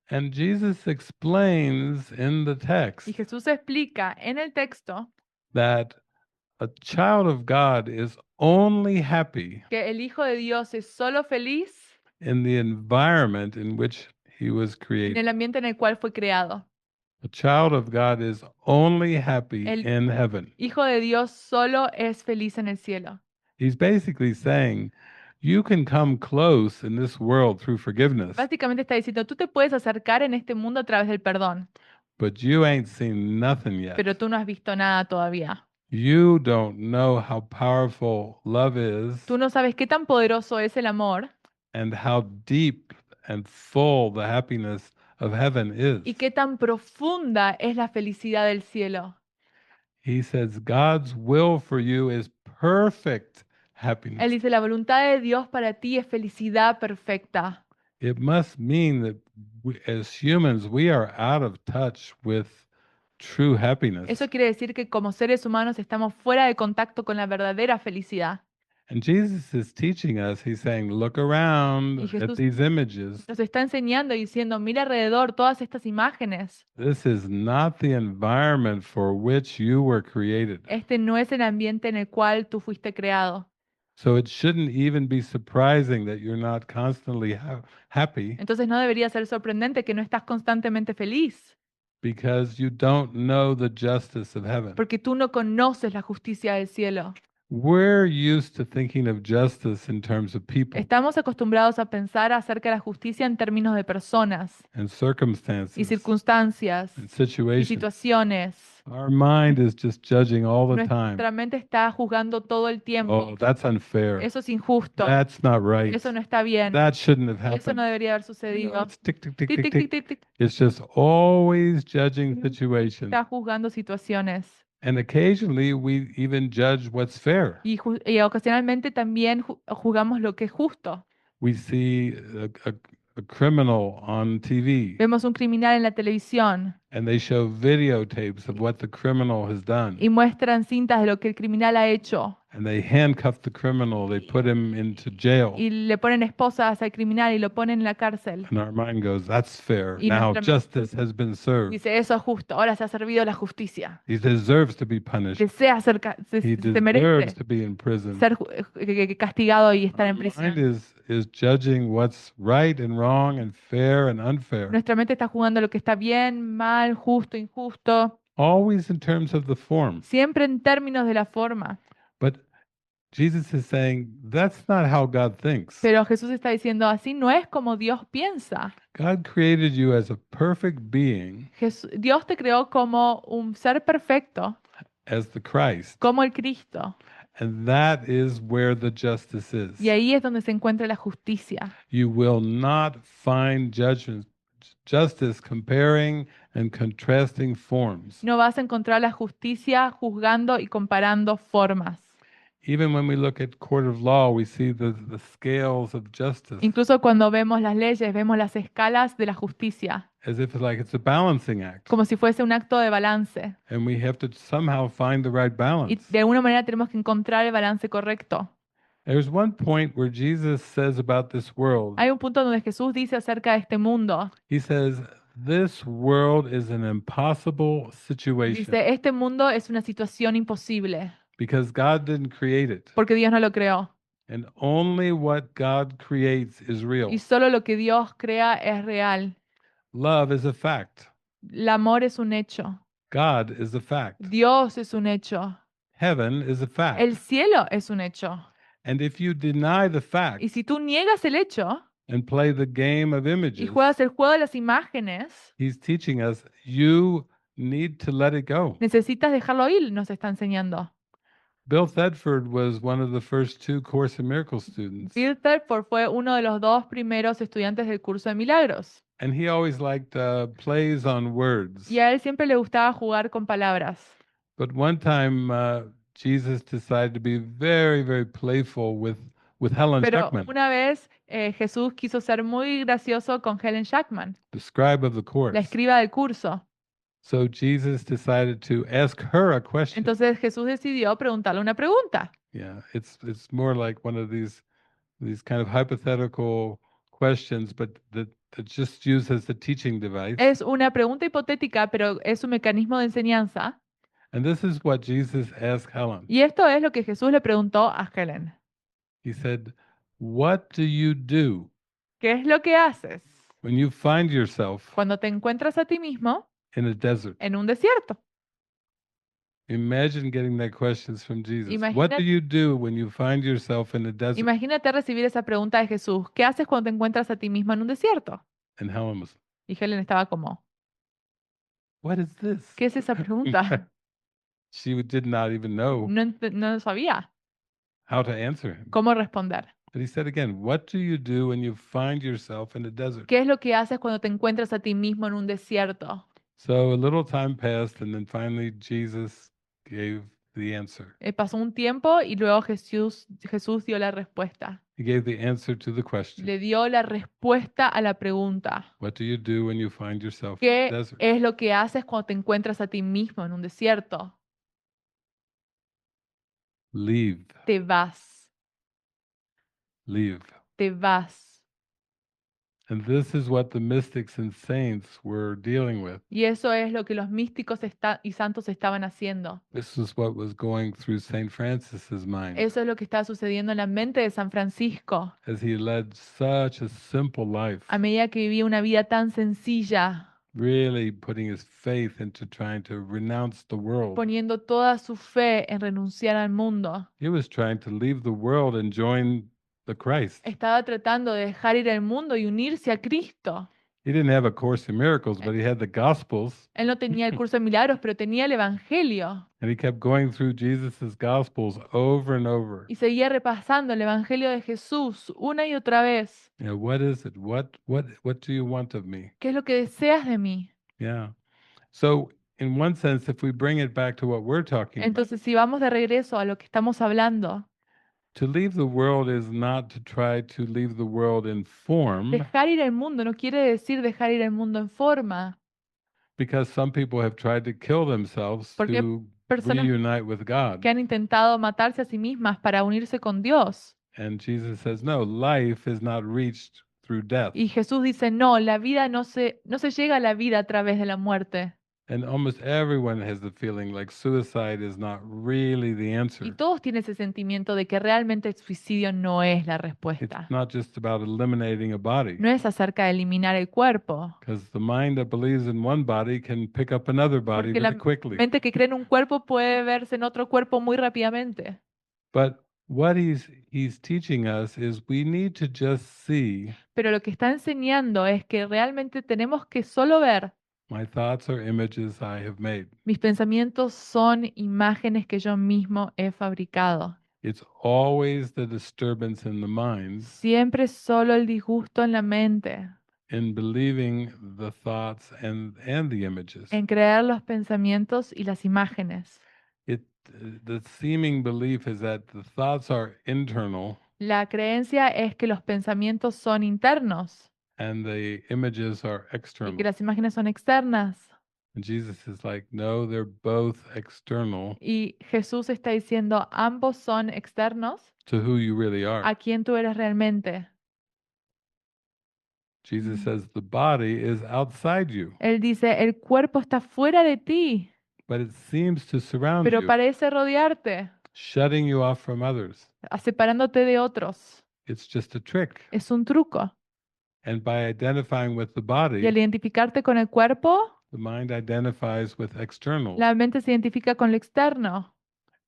And Jesus explains in the text Y Jesús explica en el texto that a child of God is only happy que el Hijo de Dios es solo feliz in the environment in which he was en created. el ambiente en el cual fue creado. A child of God is only happy El- in heaven. Hijo de Dios solo es feliz en el cielo. He's basically saying, you can come close in this world through forgiveness, Básicamente está diciendo, tú te puedes acercar en este mundo a través del perdón, but you ain't seen nothing yet. pero tú no has visto nada todavía. You don't know how powerful love is Tú no sabes qué tan poderoso es el amor and how deep and full the happiness of heaven is. y qué tan profunda es la felicidad del cielo. He says God's will for you is perfect Él happiness. dice, la voluntad de Dios para ti es felicidad perfecta. It must mean that as humans, we are out of touch with true happiness. Eso quiere decir que como seres humanos estamos fuera de contacto con la verdadera felicidad. And Jesus is teaching us, he's saying, look around Y at Jesús these images. nos está enseñando y diciendo, mira alrededor todas estas imágenes. This is not the environment for which you were created. Este no es el ambiente en el cual tú fuiste creado. So it shouldn't even be surprising that you're not constantly happy Entonces no debería ser sorprendente que no estás constantemente feliz, because you don't know the justice of heaven. porque tú no conoces la justicia del cielo. We're used to thinking of justice in terms of people Estamos acostumbrados a pensar acerca de la justicia en términos de personas and y circumstances circunstancias and y situations. situaciones. Our mind is just judging all the time. Nuestra mente está juzgando todo el tiempo. Oh, that's unfair. Eso es injusto. That's not right. Eso no está bien. That shouldn't have Eso happened. no debería haber You know, sucedido. it's tick, tick, tick, Tic, tick, tic, tic, tick. tic, tic. It's just always judging situations. Está juzgando situaciones. And occasionally we even judge what's fair. Y ocasionalmente también juzgamos lo que es justo. We see a criminal on TV Vemos un criminal en la televisión and they show videotapes of what the criminal has done. y muestran cintas de lo que el criminal ha hecho And they handcuff the criminal, they put him into jail. y le ponen esposas al criminal y lo ponen en la cárcel. And our mind goes, that's fair. Y Now nuestra- justice has been served. Dice, eso es justo, ahora se ha servido la justicia. He deserves to be punished. Desea ser, He se deserves merece to be in prison. ser castigado y estar en Our mind prisión. is judging what's right and wrong and fair and unfair. Nuestra mente está jugando lo que está bien, mal, justo, injusto. always in terms of the form. siempre en términos de la forma. But Jesus is saying that's not how God thinks. Pero Jesús está diciendo, así no es como Dios piensa. God created you as a perfect being, Dios te creó como un ser perfecto, as the Christ, como el Cristo. and that is where the justice is. Y ahí es donde se encuentra la justicia. You will not find justice comparing and contrasting forms. No vas a encontrar la justicia juzgando y comparando formas. Even when we look at court of law, we see the scales of justice Incluso cuando vemos las leyes, vemos las escalas de la justicia, as if like it's a balancing act. como si fuese un acto de balance. And we have to somehow find the right Y balance. de alguna manera tenemos que encontrar el balance correcto. There's one point where Jesus says about this world, Hay un punto donde Jesús dice acerca de este mundo. he says, this world is an impossible situation Dice, este mundo es una situación imposible, because God didn't create it. porque Dios no lo creó. And only what God creates is real. Y solo lo que Dios crea es real. Love is a fact. El amor es un hecho. God is a fact. Dios es un hecho. Heaven is a fact. El cielo es un hecho. And if you deny the Y fact si tú niegas el hecho and play the game of y images, juegas el juego de las imágenes, he's teaching us you need to let it go. necesitas dejarlo ir, nos está enseñando. Bill Thetford was one of the first 2 Course in Miracles students. Bill Thetford fue uno de los 2 primeros estudiantes del curso de milagros. And he always liked plays on words. Y a él siempre le gustaba jugar con palabras. But one time, Jesus decided to be very, very playful with Helen Pero Schuckman, una vez Jesús quiso ser muy gracioso con Helen Schuckman, the scribe of the course. la escriba del curso. So Jesus decided to ask her a question. Entonces Jesús decidió preguntarle una pregunta. Yeah, it's more like one of these kind of hypothetical questions, but that's just used as a teaching device. Es una pregunta hipotética, pero es un mecanismo de enseñanza. And this is what Jesus asked Helen. Y esto es lo que Jesús le preguntó a Helen. He said, "What do you do ¿Qué es lo que haces when you find yourself cuando te encuentras a ti mismo in a desert?" en un desierto? Imagine getting that question from Jesus. What Imagina- do you do when you find yourself in a desert? Imagínate recibir esa pregunta de Jesús. ¿Qué haces cuando te encuentras a ti mismo en un desierto? And Helen was, Y Helen estaba como, "What is this?" ¿qué es esa pregunta? She did not even know No sabía how to answer him. cómo responder. But he said again, "What do you do when you find yourself in a desert?" ¿Qué es lo que haces cuando te encuentras a ti mismo en un desierto? So a little time passed, and then finally Jesus gave the answer. Pasó un tiempo y luego Jesús dio la respuesta. He gave the answer to the question. Le dio la respuesta a la pregunta. What do you do when you find yourself in a ¿Qué desert? es lo que haces cuando te encuentras a ti mismo en un desierto? Leave. Te vas, Leave. te vas. And this is what the mystics and saints were dealing with. Y eso es lo que los místicos y santos estaban haciendo. This is what was going through St. Francis's mind Eso es lo que estaba sucediendo en la mente de San Francisco as he led such a simple life, a medida que vivía una vida tan sencilla, really putting his faith into trying to renounce the world. poniendo toda su fe en renunciar al mundo. He was trying to leave the world and join the Christ. Estaba tratando de dejar ir el mundo y unirse a Cristo. He didn't have a Course in Miracles, but he had the Gospels, Él no tenía el curso de milagros, pero tenía el Evangelio. and he kept going through Jesus's Gospels over and over. Y seguía repasando el Evangelio de Jesús una y otra vez. You know, what is it? What do you want of me? ¿Qué es lo que deseas de mí? Yeah. So, in one sense, if we bring it back to what we're talking about, Entonces, si vamos de regreso a lo que estamos hablando, to leave the world is not to try to leave the world in form, dejar ir el mundo no quiere decir dejar ir el mundo en forma, because some people have tried to kill themselves Porque to personas reunite with God. que han intentado matarse a sí mismas para unirse con Dios. And Jesus says, no, life is not reached through death. Y Jesús dice, no, la vida no se llega a la vida a través de la muerte. And almost everyone has the feeling like suicide is not really the Y answer. todos tienen ese sentimiento de que realmente el suicidio no es la It's respuesta. not just about eliminating a body, No es acerca de eliminar el cuerpo, because the mind that believes in one body can pick up another body porque very la quickly. mente que cree en un cuerpo puede verse en otro cuerpo muy rápidamente. But what he's teaching us is we need to just see Pero lo que está enseñando es que realmente tenemos que solo ver: my thoughts are images I have made. mis pensamientos son imágenes que yo mismo he fabricado. It's always the disturbance in the mind Siempre solo el disgusto en la mente, in believing the thoughts and the images. en creer los pensamientos y las imágenes. The seeming belief is that the thoughts are internal La creencia es que los pensamientos son internos and the images are y external. que las imágenes son externas. And Jesus is like, no, they're both external Y Jesús está diciendo, ambos son externos to who you really are. a quien tú eres realmente. Jesus says the body is outside you, Él dice, el cuerpo está fuera de ti, but it seems to surround pero you, parece rodearte, shutting you off from others. separándote de otros. It's just a trick. Es un truco. And by identifying with the Y body, al identificarte con el cuerpo, the mind identifies with externals la mente se identifica con lo externo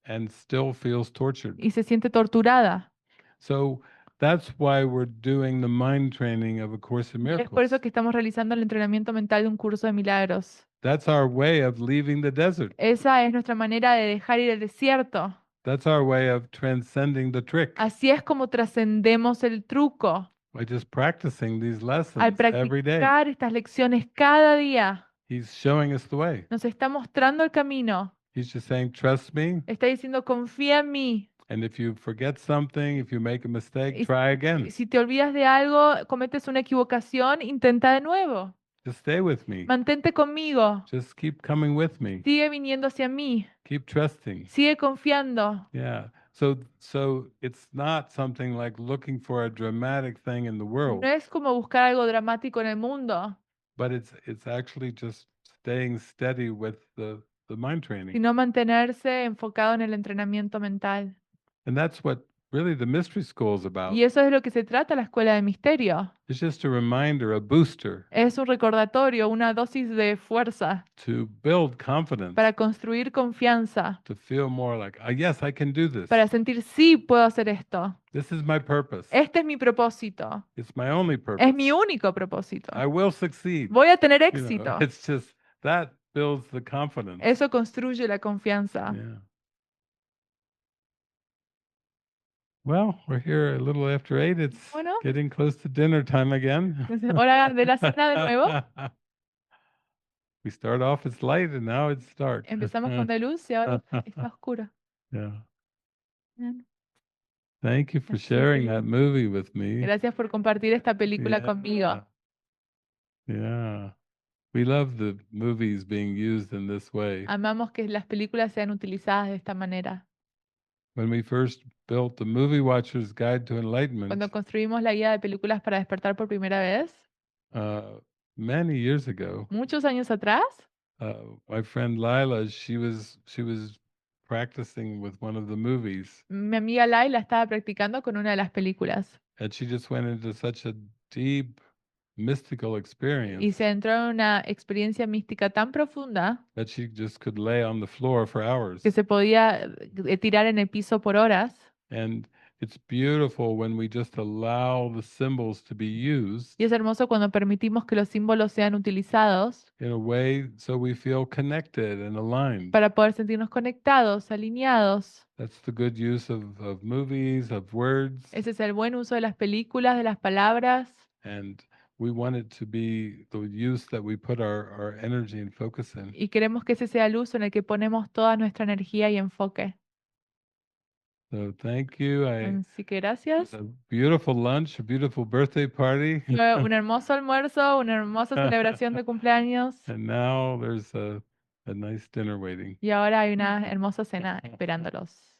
and still feels tortured. y se siente torturada. So that's why we're doing the mind training of A Course in Y es por Miracles. eso que estamos realizando el entrenamiento mental de un curso de milagros. That's our way of leaving the desert. Esa es nuestra manera de dejar ir el desierto. That's our way of transcending the trick Así es como trascendemos el truco, by just practicing these al lessons every day. practicar estas lecciones cada día. He's showing us the way. Nos está mostrando el camino. He's just saying, trust me. Está diciendo, confía en mí. And if you forget something, if you make a mistake, Y try again. Si te olvidas de algo, cometes una equivocación, intenta de nuevo. Just stay with me. Mantente conmigo. Just keep coming with me. Sigue viniendo hacia mí. Keep trusting. Sigue confiando. Yeah. So it's not something like looking for a dramatic thing in the world, No es como buscar algo dramático en el mundo, but it's actually just staying steady with the mind training. sino mantenerse enfocado en el entrenamiento mental. And that's what really the mystery school is about. Y eso es lo que se trata la escuela de misterio. It's just a reminder, a booster Es un recordatorio, una dosis de fuerza to build confidence, para construir confianza, to feel more like, yes, I can do this. para sentir, sí, puedo hacer esto. This is my purpose. Este es mi propósito. It's my only purpose. Es mi único propósito. I will succeed. Voy a tener You know, éxito. it's just that builds the confidence. Eso construye la confianza. Yeah. Well, we're here a little after 8. It's Bueno. getting close to dinner time again. Es hora de la cena de nuevo. We start off as light and now it's dark. Empezamos con la luz y ahora está oscuro. Yeah. Bien. Thank you for Así sharing que- that movie with me. Gracias por compartir esta película Yeah. conmigo. Yeah. We love the movies being used in this way. Amamos que las películas sean utilizadas de esta manera. When we first built the Movie Watcher's Guide to Enlightenment, Cuando construimos la guía de películas para despertar por primera vez, many years ago, muchos años atrás, my friend Lila, she was practicing with one of the movies, mi amiga Laila estaba practicando con una de las películas and she just went into such a deep mystical y experience se entró en una experiencia mística tan profunda that she just could lay on the floor for hours. que se podía tirar en el piso por horas. And it's beautiful when we just allow the symbols to be used Y es hermoso cuando permitimos que los símbolos sean utilizados in a way so we feel connected and aligned. para poder sentirnos conectados, alineados. That's the good use of movies, of words. Ese es el buen uso de las películas, de las palabras. And we want it to be the use that we put our energy and focus in. Y queremos que ese sea el uso en el que ponemos toda nuestra energía y enfoque. So thank you. Así que gracias. A beautiful lunch, a beautiful birthday party. Fue un hermoso almuerzo, una hermosa celebración de cumpleaños. And now there's a nice dinner waiting. Y ahora hay una hermosa cena esperándolos.